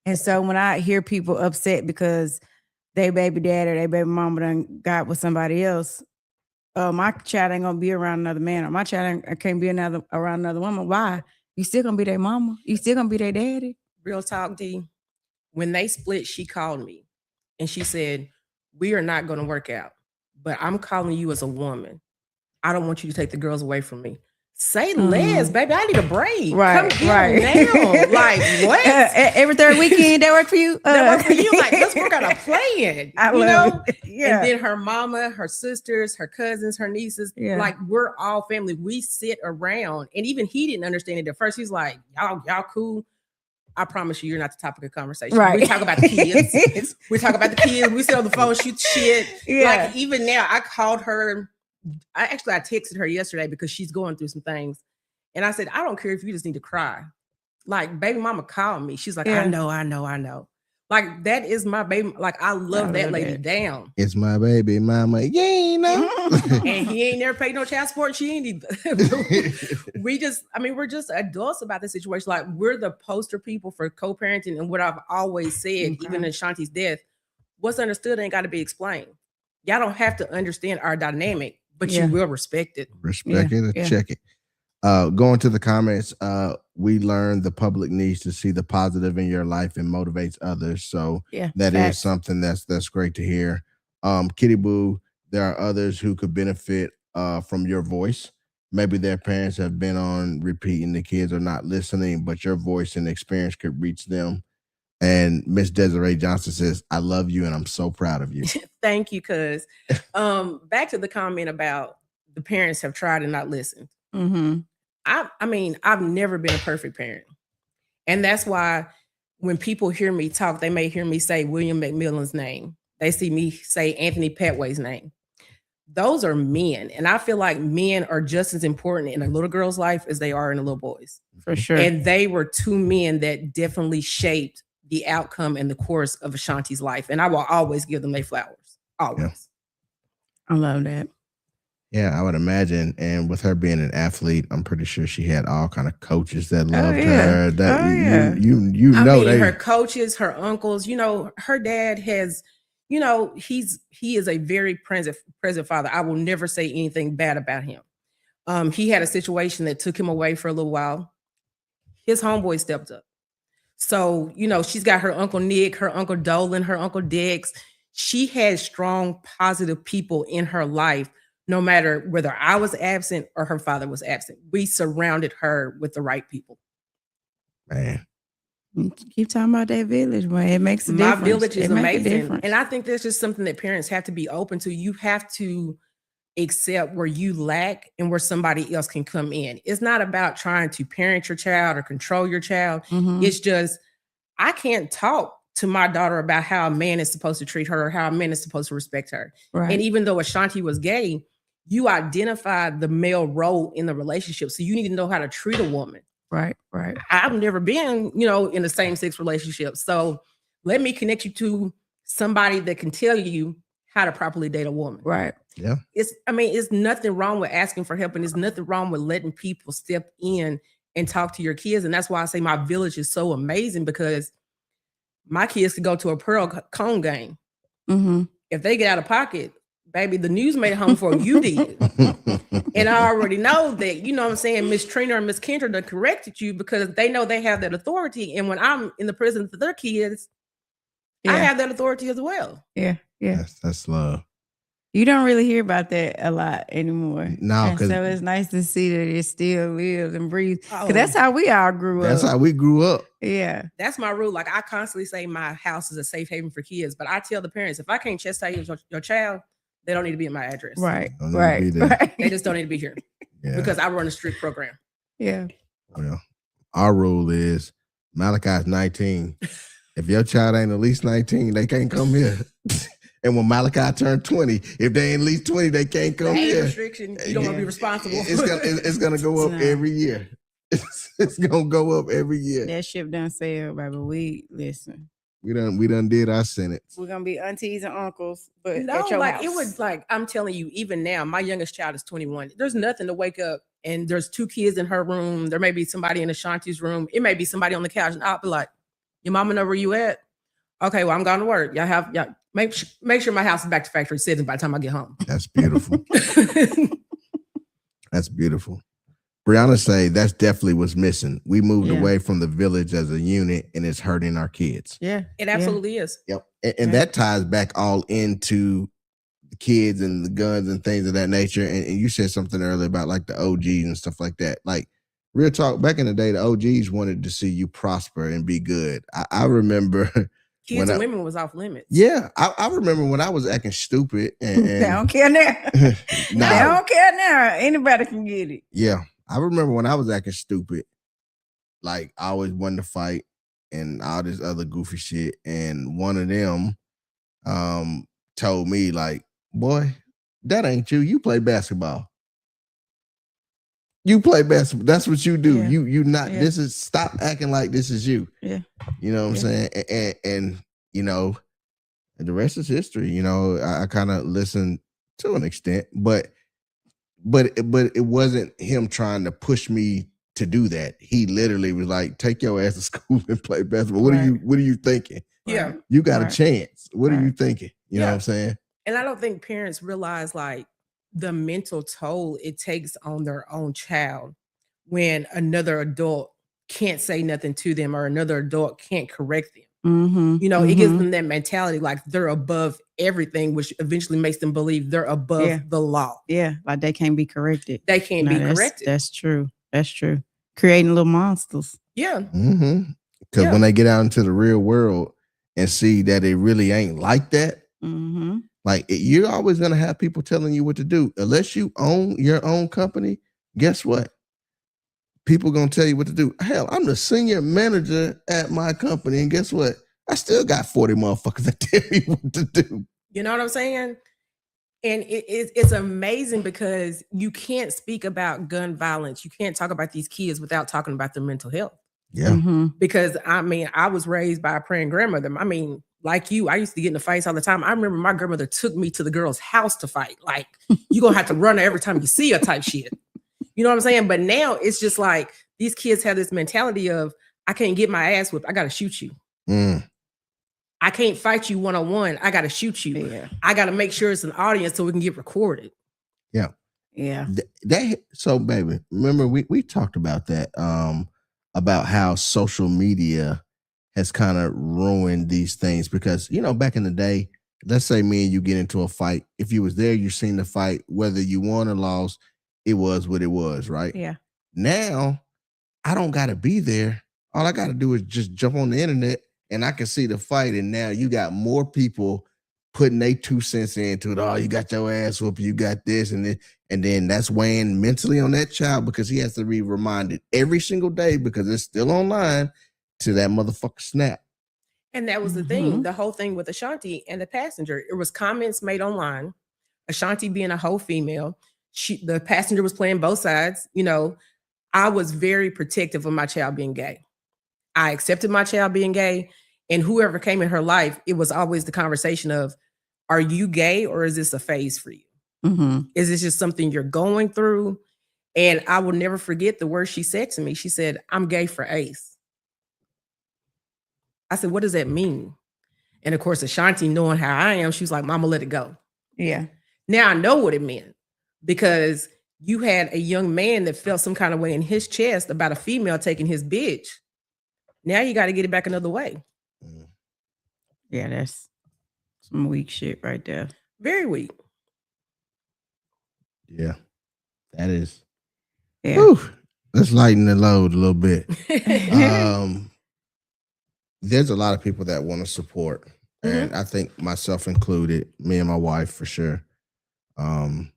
And so when I hear people upset because they baby dad or they baby mama done got with somebody else, my child ain't gonna be around another man, or my child can't be around another woman. Why? You still gonna be their mama? You still gonna be their daddy? Real talk, D. When they split, she called me and she said, we are not going to work out, but I'm calling you as a woman. I don't want you to take the girls away from me. Say less, baby. I need a break. Right, Come right. Now. Like, what? Every third weekend, that work for you? That work for you? Like, let's work out a plan. I you love know? it. Yeah. And then her mama, her sisters, her cousins, her nieces, like we're all family. We sit around, and even he didn't understand it at first. He's like, y'all cool. I promise you, you're not the topic of conversation. Right. We talk about the kids. We talk about the kids. We sit on the phone, shoot shit. Yeah. Like, even now, I called her. I texted her yesterday because she's going through some things. And I said, I don't care if you just need to cry. Like, baby mama called me. She's like, Yeah. I know. Like, that is my baby. Like, I love that lady down. It's my baby mama. You ain't know. And he ain't never paid no child support. She ain't either. We're just adults about the situation. Like, we're the poster people for co-parenting. And what I've always said, even in Shanti's death, what's understood ain't got to be explained. Y'all don't have to understand our dynamic, but you will respect it. Respect it and check it. Going to the comments, we learned the public needs to see the positive in your life and motivates others. So that is something that's great to hear. Kitty Boo, there are others who could benefit from your voice. Maybe their parents have been on repeat and the kids are not listening, but your voice and experience could reach them. And Miss Desiree Johnson says, I love you and I'm so proud of you. Thank you, cuz. Back to the comment about the parents have tried and not listened. Mm-hmm. I mean, I've never been a perfect parent. And that's why when people hear me talk, they may hear me say William McMillan's name. They see me say Anthony Petway's name. Those are men. And I feel like men are just as important in a little girl's life as they are in a little boy's. For sure. And they were two men that definitely shaped the outcome and the course of Ashanti's life. And I will always give them their flowers. Always. I love that. Yeah, I would imagine. And with her being an athlete, I'm pretty sure she had all kind of coaches that loved her. That you know, her coaches, her uncles, her dad has, he is a very present father. I will never say anything bad about him. He had a situation that took him away for a little while. His homeboy stepped up. So, she's got her Uncle Nick, her Uncle Dolan, her Uncle Dex. She had strong, positive people in her life, no matter whether I was absent or her father was absent. We surrounded her with the right people. Man. Keep talking about that village, boy. It makes a difference. My village is amazing. And I think that's just something that parents have to be open to. You have to accept where you lack and where somebody else can come in. It's not about trying to parent your child or control your child. Mm-hmm. It's just, I can't talk to my daughter about how a man is supposed to treat her or how a man is supposed to respect her. Right. And even though Ashanti was gay, you identified the male role in the relationship. So you need to know how to treat a woman. Right. Right. I've never been, in a same-sex relationship. So let me connect you to somebody that can tell you how to properly date a woman. Right. Yeah. It's nothing wrong with asking for help, and there's nothing wrong with letting people step in and talk to your kids. And that's why I say my village is so amazing, because my kids could go to a Pearl Cone game. Mm-hmm. If they get out of pocket, baby, the news made it home before you did. And I already know that, Miss Trina or Miss Kendra done corrected you, because they know they have that authority. And when I'm in the presence of their kids, I have that authority as well. Yeah. Yeah. That's love. You don't really hear about that a lot anymore. No, because so it's nice to see that it still lives and breathes. Because Oh. that's how we all grew up. that's how we grew up. Yeah. That's my rule. Like, I constantly say my house is a safe haven for kids, but I tell the parents, if I can't chastise your child, they don't need to be at my address. Right. Don't need to Right. be there. Right. They just don't need to be here Yeah. because I run a strict program. Yeah. Well, our rule is Malachi's 19. If your child ain't at least 19, they can't come here. And when Malachi turned 20, if they ain't at least 20, they can't come Age here. restriction, you don't want to be responsible. It's gonna go up No. every year. It's gonna go up every year. That ship done sailed, baby. We listen. We done did our sentence. We're gonna be aunties and uncles, but No, at your like house. it was like, I'm telling you, even now, my youngest child is 21. There's nothing to wake up and there's 2 kids in her room. There may be somebody in Ashanti's room. It may be somebody on the couch, and I'll be like, your mama know where you at? Okay, well, I'm going to work. Y'all make sure my house is back to factory setting by the time I get home. That's beautiful. That's beautiful. Brianna say that's definitely what's missing. We moved Yeah. away from the village as a unit, and it's hurting our kids. Yeah. It absolutely is. Yep. And Yeah. that ties back all into the kids and the guns and things of that nature. And you said something earlier about like the OGs and stuff like that. Like, real talk, back in the day, the OGs wanted to see you prosper and be good. I remember Kids when and women was off limits. yeah, I remember when I was acting stupid and They don't care now. They nah, don't care now. Anybody can get it. yeah. I remember when I was acting stupid, like I always wanted to fight and all this other goofy shit. And one of them told me, like, boy, that ain't you. You play basketball. You play basketball. That's what you do. Yeah. You not Yeah. this is stop acting like this is you. Yeah. You know what I'm saying? And the rest is history. I kind of listened to an extent, but it wasn't him trying to push me to do that. He literally was like, take your ass to school and play basketball. What are you thinking? Yeah. Right. You got Right. a chance. What are you Right. thinking? You know what I'm saying? And I don't think parents realize like the mental toll it takes on their own child when another adult can't say nothing to them or another adult can't correct them. Mm-hmm. It gives them that mentality like they're above everything, which eventually makes them believe they're above Yeah. the law. Yeah, like they can't be corrected. They can't No, be that's- corrected. That's true. That's true. Creating little monsters. Yeah. Mm-hmm. Because Yeah. when they get out into the real world and see that it really ain't like that, Mm-hmm. like you're always gonna have people telling you what to do. Unless you own your own company, guess what? People gonna tell you what to do. Hell, I'm the senior manager at my company, and guess what? I still got 40 motherfuckers that tell me what to do. You know what I'm saying? And it's amazing because you can't speak about gun violence. You can't talk about these kids without talking about their mental health. Yeah. Mm-hmm. Because I was raised by a praying grandmother. Like you, I used to get in the fights all the time. I remember my grandmother took me to the girl's house to fight. Like, you're gonna have to run her every time you see her type shit. You know what I'm saying? But now it's just like these kids have this mentality of, I can't get my ass whipped. I gotta shoot you. Mm. I can't fight you one-on-one. I gotta shoot you. Yeah. I gotta make sure it's an audience so we can get recorded. Yeah. So baby, remember we talked about that, about how social media has kind of ruined these things because, back in the day, let's say me and you get into a fight. If you was there, you seen the fight, whether you won or lost, it was what it was, right? Yeah. Now, I don't got to be there. All I got to do is just jump on the internet and I can see the fight. And now you got more people putting their 2 cents into it. Oh, you got your ass whooped. You got this and this. And then that's weighing mentally on that child because he has to be reminded every single day because it's still online to that motherfucker snap. And that was the thing, the whole thing with Ashanti and the passenger. It was comments made online. Ashanti being a whole female, the passenger was playing both sides. You know, I was very protective of my child being gay. I accepted my child being gay, and whoever came in her life, it was always the conversation of, are you gay or is this a phase for you? Is this just something you're going through? And I will never forget the words she said to me. She said, I'm gay for Ace. I said, what does that mean? And of course, Ashanti, knowing how I am, she was like, Mama, let it go. Yeah. Now I know what it meant, because you had a young man that felt some kind of way in his chest about a female taking his bitch. Now you got to get it back another way. Yeah, that's some weak shit right there. Very weak. Yeah, that is. Yeah. Whew. Let's lighten the load a little bit. There's a lot of people that want to support, and I think myself included, me and my wife for sure. Because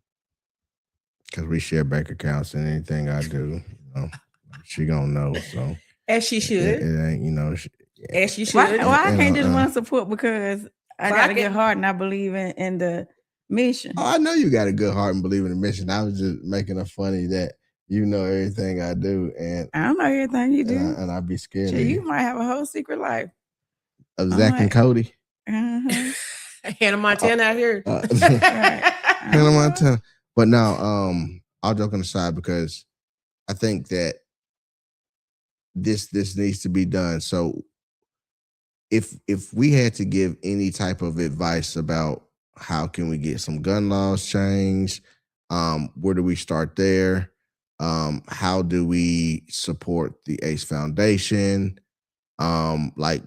we share bank accounts, and anything I do, you know, she gonna know. So as she should. It ain't, you know. As she should. Why I can't just know, want to support because I got a good heart and I believe in the mission. Oh, I know you got a good heart and believe in the mission. I was just making it funny that you know everything I do, and I don't know everything you do, and I'd be scared. Shit, you might have a whole secret life of Zach and Cody. Uh-huh. Hannah Montana out here. Hannah Montana. But now, all joking aside, because I think that this needs to be done. So if we had to give any type of advice about how can we get some gun laws changed, where do we start there? How do we support the ACE Foundation? Like,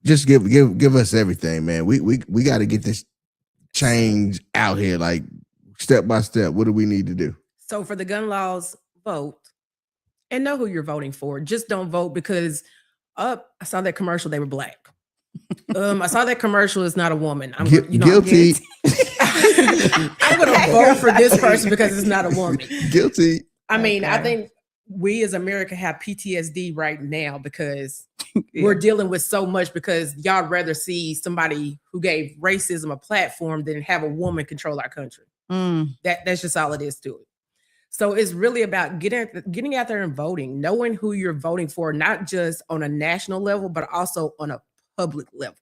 just give us everything, man. We got to get this change out here, like step by step. What do we need to do? So for the gun laws, vote and know who you're voting for. Just don't vote because I saw that commercial, they were black. I saw that commercial, it's not a woman. I'm guilty. I'm gonna vote for this person because it's not a woman. Guilty. I mean, I think we as America have PTSD right now because we're dealing with so much, because y'all rather see somebody who gave racism a platform than have a woman control our country. That's just all it is to it. So it's really about getting out there and voting, knowing who you're voting for, not just on a national level, but also on a public level.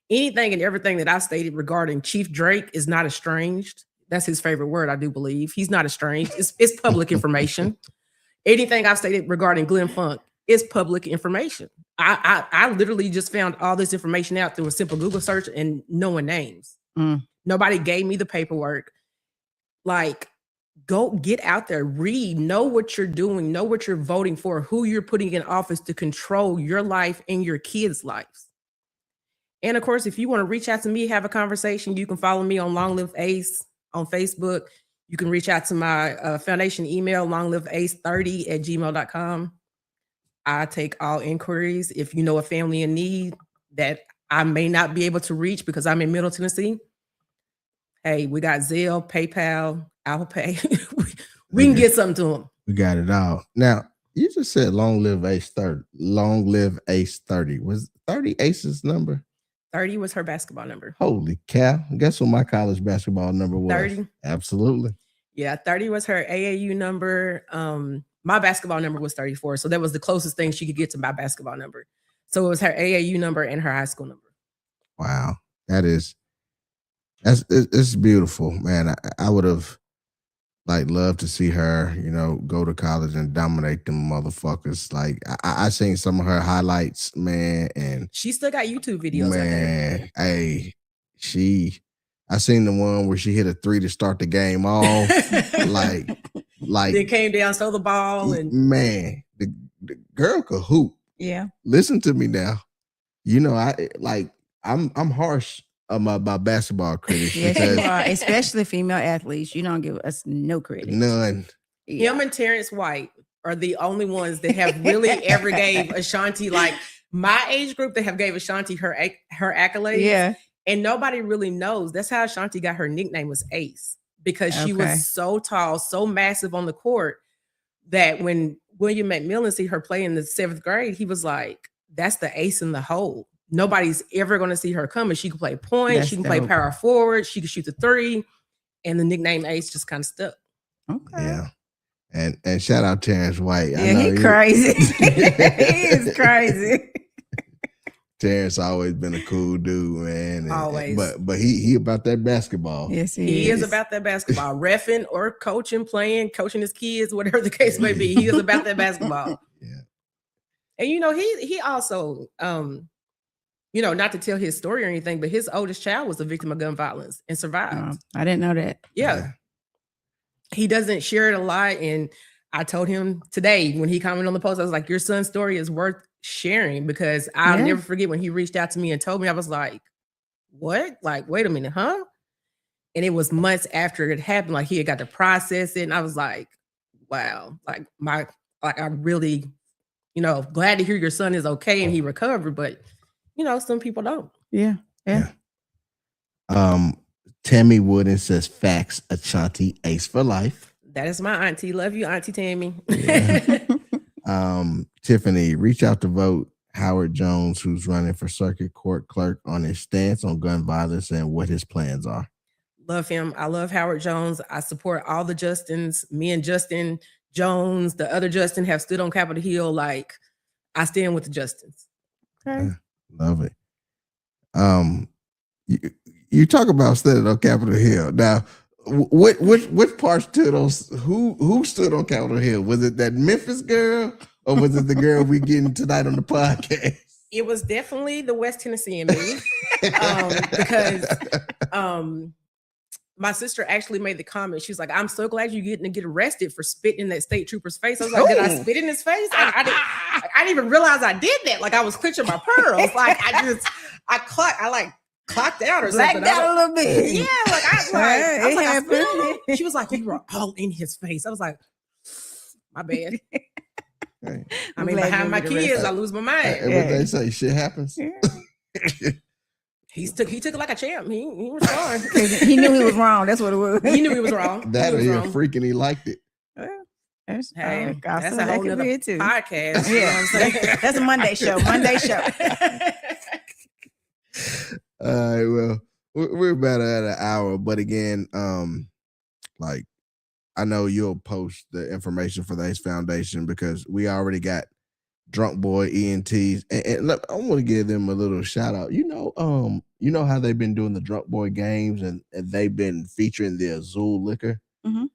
Anything and everything that I've stated regarding Chief Drake is not estranged. That's his favorite word, I do believe. He's not estranged. It's public information. Anything I've stated regarding Glenn Funk is public information. I literally just found all this information out through a simple Google search and knowing names. Nobody gave me the paperwork. Like, go get out there, read, know what you're doing, know what you're voting for, who you're putting in office to control your life and your kids' lives. And of course, if you want to reach out to me, have a conversation, you can follow me on Long Live Ace on Facebook. You can reach out to my foundation email, longliveace30@gmail.com. I take all inquiries. If you know a family in need that I may not be able to reach because I'm in Middle Tennessee, hey, we got Zelle, PayPal, Apple Pay. we can get something to them. We got it all. Now, you just said Long Live Ace 30. Long Live Ace 30. Was 30 Ace's number? 30 was her basketball number. Holy cow. Guess what my college basketball number was? 30. Absolutely. Yeah, 30 was her AAU number. My basketball number was 34. So that was the closest thing she could get to my basketball number. So it was her AAU number and her high school number. Wow. It's beautiful, man. I would have loved to see her, go to college and dominate them motherfuckers. Like I seen some of her highlights, man, and she still got YouTube videos. Man, hey, I seen the one where she hit a 3 to start the game off. like then came down, stole the ball, and man, the girl could hoop. Yeah. Listen to me now. I'm harsh on my basketball critics. Yes, you are, especially female athletes. You don't give us no credit. None. Yeah. Him and Terrence White are the only ones that have really ever gave Ashanti, like my age group, that have gave Ashanti her accolades. Yeah. And nobody really knows. That's how Ashanti got her nickname, was Ace, because she was so tall, so massive on the court that when William McMillan see her play in the 7th grade, he was like, that's the ace in the hole. Nobody's ever going to see her coming. She can play point. That's She can play dope. power forward. She can shoot the three. And the nickname Ace just kind of stuck. Okay. Yeah. And shout out Terrence White. Yeah, he crazy. He is crazy. Terrence always been a cool dude, man. And- Always. But he about that basketball. Yes, He is about that basketball, reffing or coaching, coaching his kids, whatever the case may be. He is about that basketball. Yeah. And he also, not to tell his story or anything, but his oldest child was a victim of gun violence and survived. I didn't know that. Yeah. He doesn't share it a lot. And I told him today when he commented on the post, I was like, your son's story is worth sharing, because I'll Yeah. never forget when he reached out to me and told me. I was like, what? Like, wait a minute, huh? And it was months after it happened. Like, he had got to process it. And I was like, wow, I really, glad to hear your son is okay and he recovered, but some people don't. Yeah. Tammy Wooden says facts, Ashanti, ace for life. That is my auntie. Love you, Auntie Tammy. Yeah. Tiffany, reach out to vote Howard Jones, who's running for circuit court clerk, on his stance on gun violence and what his plans are. Love him. I love Howard Jones. I support all the Justins. Me and Justin Jones, the other Justin, have stood on Capitol Hill. Like, I stand with the Justins. Okay. Love it. You talk about standing on Capitol Hill. Now, which part stood on? Who stood on Capitol Hill? Was it that Memphis girl, or was it the girl we getting tonight on the podcast? It was definitely the West Tennessee in me, because my sister actually made the comment. She was like, "I'm so glad you're getting to get arrested for spitting in that state trooper's face." I was like, "Did I spit in his face?" I didn't even realize I did that. Like, I was clenching my pearls. Like, I clocked out or Blacked something. out a little bit. Yeah, I spit. She was like, "You were all in his face." I was like, "My bad." Right. I mean, glad you behind my didn't get kids, arrested. I lose my And mind. what they say, shit happens. Yeah. He took it like a champ. He was fine. He knew he was wrong. That's what it was. He knew he was wrong. That He or was you're wrong. freaking, he liked it. That's, Hey, that's that a whole could nother be it too. podcast. You know what I'm saying? That's a Monday show. Monday show. All right, well, we're about at an hour, but again, like, I know you'll post the information for the Ace Foundation, because we already got Drunk Boy ENTs, and look, I want to give them a little shout out. You know how they've been doing the Drunk Boy games, and they've been featuring the Azul liquor. Mhm.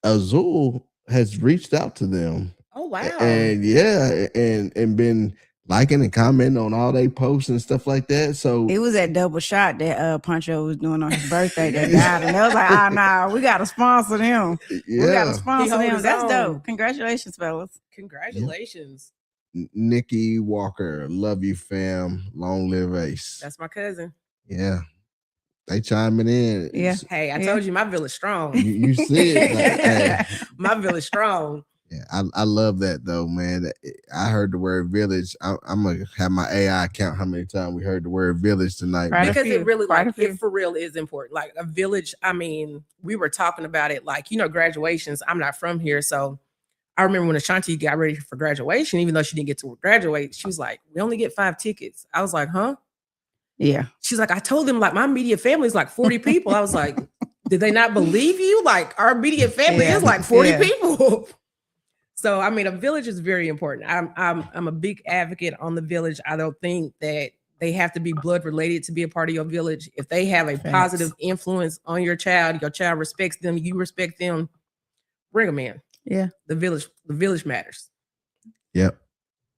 Azul has reached out to them, Oh wow. and yeah, and been liking and commenting on all they posts and stuff like that. So It was that double shot that Pancho was doing on his birthday that died. And they was like, nah, we got to sponsor them. We got yeah, to sponsor hold them. his That's own. dope. Congratulations, fellas. Congratulations. Nikki Walker, love you, fam. Long live Ace. That's my cousin. Yeah, they chiming in. Yeah. Hey, I Yeah. told you my village strong. You see it. Like, hey, My village strong. yeah, I love that though, man. I heard the word village. I'm gonna have my AI count how many times we heard the word village tonight. Right. man. Because few. it really, Quite a like, few. it for real is important. Like, a village, I mean, we were talking about it, like, graduations. I'm not from here. So I remember when Ashanti got ready for graduation, even though she didn't get to graduate, she was like, we only get 5 tickets. I was like, huh? Yeah. She's like, I told them, like, my immediate family is like 40 people. I was like, did they not believe you? Like, our immediate family Yeah. is like 40 Yeah. people. So, I mean, a village is very important. I'm a big advocate on the village. I don't think that they have to be blood related to be a part of your village. If they have a Facts. positive influence on your child respects them, you respect them, bring them in. Yeah. The village matters. Yep.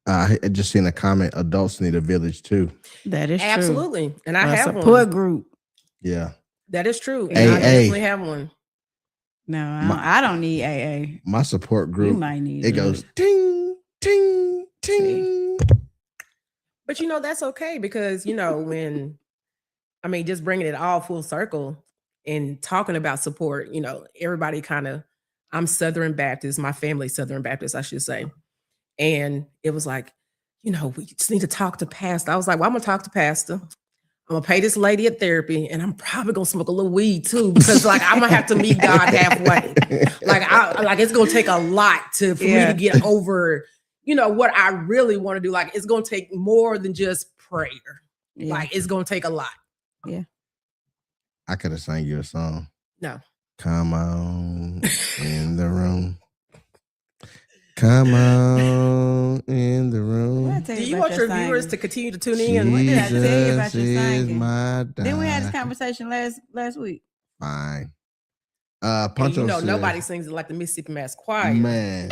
I just seen a comment. Adults need a village too. That is true. Absolutely. And I A have support one. group. Yeah. That is true. And Hey, I definitely have one. No, I don't need AA. My support You group. might need It goes ting, ting, ting. But that's okay, because when just bringing it all full circle and talking about support, everybody kind of, I'm Southern Baptist, my family's Southern Baptist, I should say. And it was like, we just need to talk to pastor. I was like, well, I'm gonna talk to pastor. I'm gonna pay this lady at therapy, and I'm probably gonna smoke a little weed too, because like I'm gonna have to meet God halfway. Like it's gonna take a lot for me to get over, what I really want to do. Like, it's going to take more than just prayer. Yeah. Like, it's going to take a lot. I could have sang you a song. No. Come on in the room. Come on in the room. Do you want your viewers to continue to tune in? What did I tell you about Jesus your is singing? my Then we had this doctor. conversation last week. Fine. And Poncho said, nobody sings it like the Mississippi Mass Choir. man,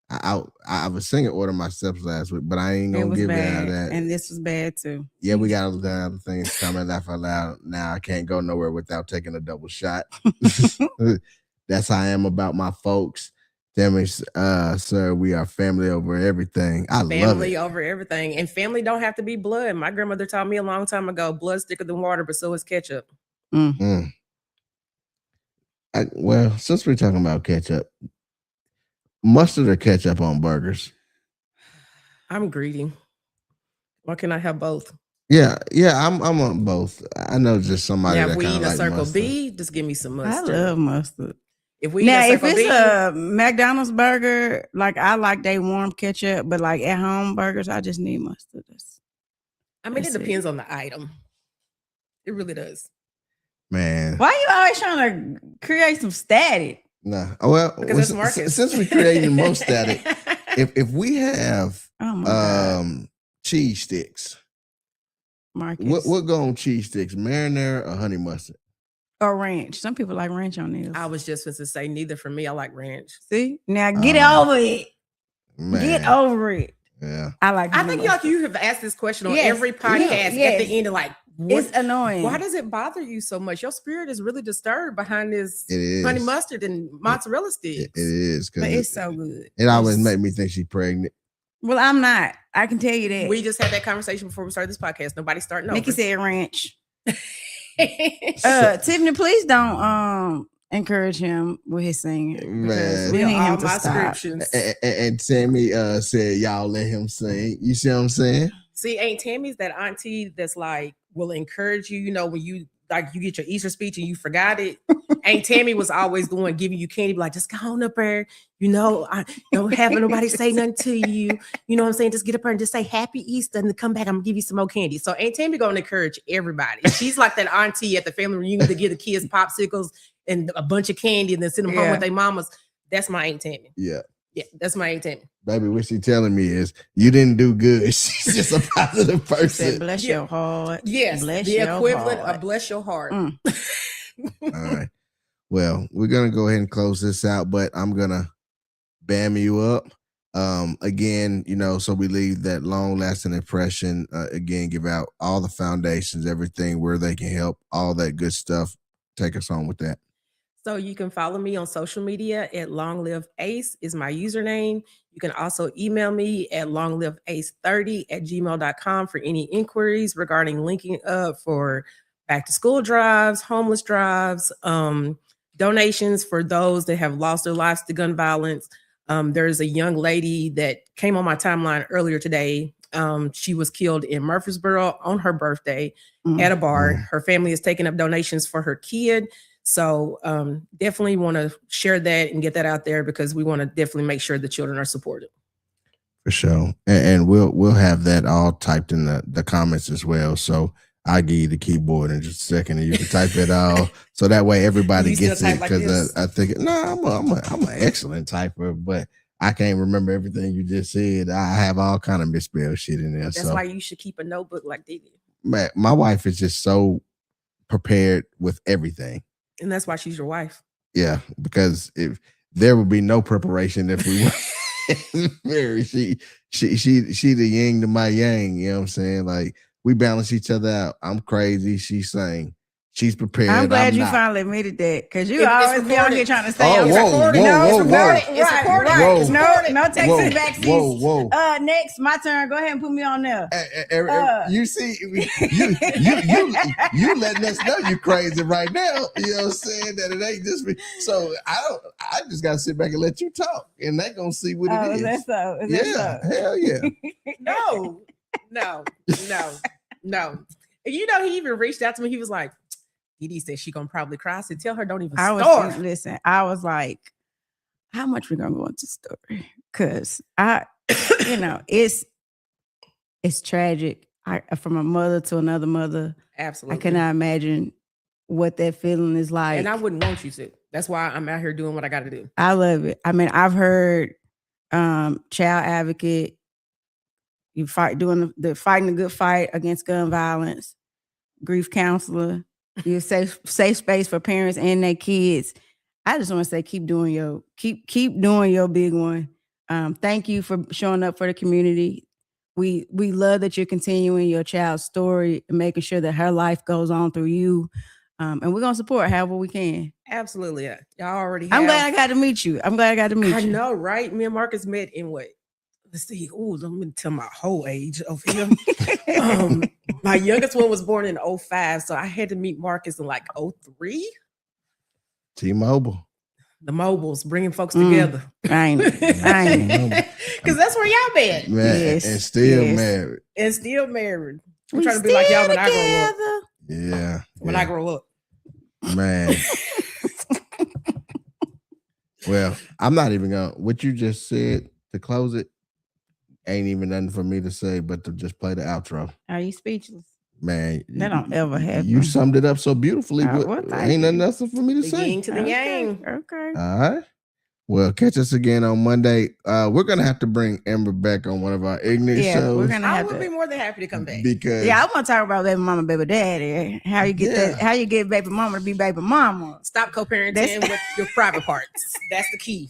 I was singing Order My Steps last week, but I ain't It gonna was give it out bad, of that. and this was bad too. Yeah, we got other things coming. Laugh out loud. Now I can't go nowhere without taking a double shot. That's how I am about my folks. Tell me, sir, we are family over everything. I love Family it. over everything. And family don't have to be blood. My grandmother taught me a long time ago, blood's thicker than water, but so is ketchup. Mm. Well, since we're talking about ketchup, mustard or ketchup on burgers? I'm greedy. Why can't I have both? Yeah, I'm on both. I know just somebody Now, that if we kind eat of a like Circle mustard. B, just give me some I mustard. love mustard. If we Now, eat a if Circle it's B, a McDonald's burger, like I like they warm ketchup, but like at home burgers, I just need mustard. I mean, it that's it. depends on the item. It really does. Man, Why you always trying to create some static? nah. Well, Because it's Marcus. since we created most static, if we have Oh my god, cheese sticks, Marcus. what go on cheese sticks? Marinara or honey mustard? Or ranch. Some people like ranch on theirs. I was just going to say neither for me. I like ranch. See, now get over it. Man, Get over it. yeah. I like. I honey think mustard. you have asked this question on Yes, every podcast yes. at the end of like, what, It's annoying. why does it bother you so much? Your spirit is really disturbed behind this It is honey mustard and mozzarella It sticks. is But because it's so good. it always make me think she's pregnant. Well, I'm not. I can tell you that. We just had that conversation before we started this podcast. Nobody's starting over. Nikki said ranch. So- Tiffany, please don't encourage him with his singing. Because Man. we Yeah, need all him to my stop. scriptures. And Tammy said, "Y'all let him sing." You see what I'm saying? See, Aunt Tammy's that auntie that's like will encourage you. You know, when you like you get your Easter speech and you forgot it. Aunt Tammy was always the one giving you candy, be like, just go on up there. You know, I don't have nobody say nothing to you. You know what I'm saying? Just get up there and just say Happy Easter and then come back. I'm gonna give you some more candy. So Aunt Tammy gonna encourage everybody. She's like that auntie at the family reunion to give the kids popsicles and a bunch of candy and then send them home Yeah. with their mamas. That's my Aunt Tammy. Yeah. Yeah, that's my Aunt Tammy. Baby, what she telling me is you didn't do good. She's just a positive Said, person. bless Yeah. your heart. Yes, Bless the your equivalent heart. of bless your heart. Mm. All right. Well, we're gonna go ahead and close this out, but I'm gonna bam you up. Again, you know, so we leave that long lasting impression. Again, give out all the foundations, everything where they can help, all that good stuff. Take us on with that. So you can follow me on social media at Long Live Ace is my username. You can also email me at longliveace30@gmail.com for any inquiries regarding linking up for back to school drives, homeless drives, donations for those that have lost their lives to gun violence. There's a young lady that came on my timeline earlier today. She was killed in Murfreesboro on her birthday at a bar. Mm. Her family is taking up donations for her kid. So definitely want to share that and get that out there because we want to definitely make sure the children are supported. For sure. And we'll have that all typed in the comments as well. So I'll give you the keyboard in just a second and you can type it all. So that way everybody You still gets type it. like Because this? I think I'm an excellent typer, but I can't remember everything you just said. I have all kind of misspelled shit in there. That's so why you should keep a notebook like they did. man, my wife is just so prepared with everything. And that's why she's your wife. Yeah, because if there would be no preparation if we were married. She the yin to my yang, you know what I'm saying? Like we balance each other out. I'm crazy, she's sane. She's prepared. I'm glad you not. finally admitted that because you It's always be on recorded. here trying to say, Oh, I'm whoa, recording. whoa, No, whoa, it's whoa. recorded. It's Right, recorded. right. Whoa. No, no Whoa, texting back seats. whoa. Next, my turn. Go ahead and put me on there. You see, you letting us know you crazy right now. You know what I'm saying? That it ain't just me. So I just gotta sit back and let you talk, and they gonna see what Oh, it is is. that so? Is that Yeah, so? hell yeah. No. And you know, he even reached out to me. He was like, Dee said she gonna probably cry. I said, tell her don't even I start. was listen. I was like, how much we gonna go into the story? Cause I you know, it's tragic. From a mother to another mother, Absolutely. I cannot imagine what that feeling is like. And I wouldn't want you to. That's why I'm out here doing what I got to do. I love it. I mean, I've heard child advocate, you fighting the good fight against gun violence, grief counselor, you safe space for parents and their kids. I just want to say, keep doing your big one. Thank you for showing up for the community. We love that you're continuing your child's story and making sure that her life goes on through you. And we're gonna support however we can. Absolutely. Y'all already have. I'm glad I got to meet you. I know, right? Me and Marcus met in what? Let's see. Oh, I'm gonna tell my whole age over here. My youngest one was born in 2005, so I had to meet Marcus in like 2003. T-Mobile. The mobiles, bringing folks together. I ain't. Because that's where y'all met. Man, Yes, and still yes. married. And still married. I'm We trying to be like y'all when I grow up. together. Yeah. When I grow up. Man. Well, I'm not even gonna. What you just said to close it ain't even nothing for me to say, but to just play the outro. Are you speechless? Man, That don't ever happen. You summed it up so beautifully. Well, thank Ain't nothing you. else for me to The say. yin to the yang. Okay. All right. Well, catch us again on Monday. We're gonna have to bring Amber back on one of our ignorant shows. We're gonna I have would be to. more than happy to come back. Because Yeah, I want to talk about baby mama, baby daddy. How you get that? How you get baby mama to be baby mama? Stop co-parenting That's- with your private parts. That's the key.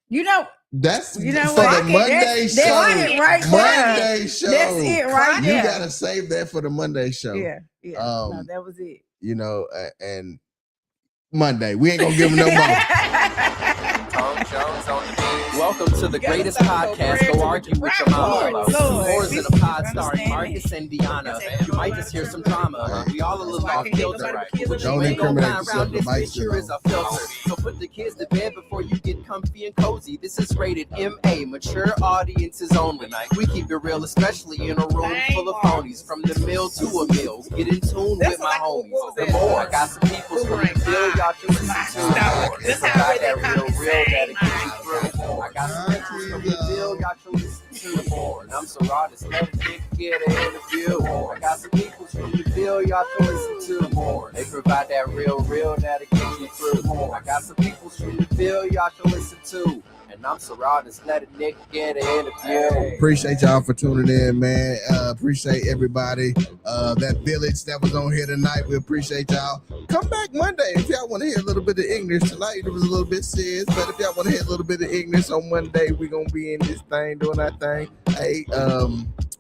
You know, that's you know for what? the Monday That's show. it right there. Monday show. That's it right You there. gotta save that for the Monday show. Yeah. No, Um, that was it. You know, and Monday we ain't gonna give them no more. Tom Jones on the beat. Welcome to the You gotta greatest stop podcast. comparing Go to argue the with your mama. Lord, This is Lord. more than a pod starring Understand Marcus and Deanna. You might just hear some drama. We all a little Why off can't kilter. nobody But kill you Don't ain't gonna incriminate find yourself. around The this mic's picture in is a filter. So put the kids to bed before you get comfy and cozy. This is rated MA, mature audiences only. We keep it real, especially in a room full of phonies. From the mill to a mill, get in tune with my homies. The more I got some people from the field y'all can listen to. That's how I got that real that'll get you Stop. through. I got some people from the field y'all can listen to. And I'm so raw, this let a dick get an interview. I got some people from the field y'all can listen to. They provide that real that'll get you through. I got some people from the field y'all can listen to. And I'm so raw, just let a nigga get an interview. Appreciate y'all for tuning in, man. Appreciate everybody. That village that was on here tonight. We appreciate y'all. Come back Monday if y'all want to hear a little bit of English. Tonight it was a little bit serious, but if y'all want to hear a little bit of English on Monday, we're gonna be in this thing doing our thing. Hey,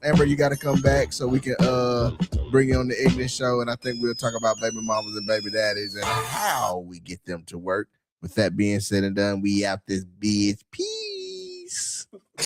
Amber, you got to come back so we can bring you on the English show, and I think we'll talk about baby mamas and baby daddies and how we get them to work. With that being said and done, we out this bitch. Peace.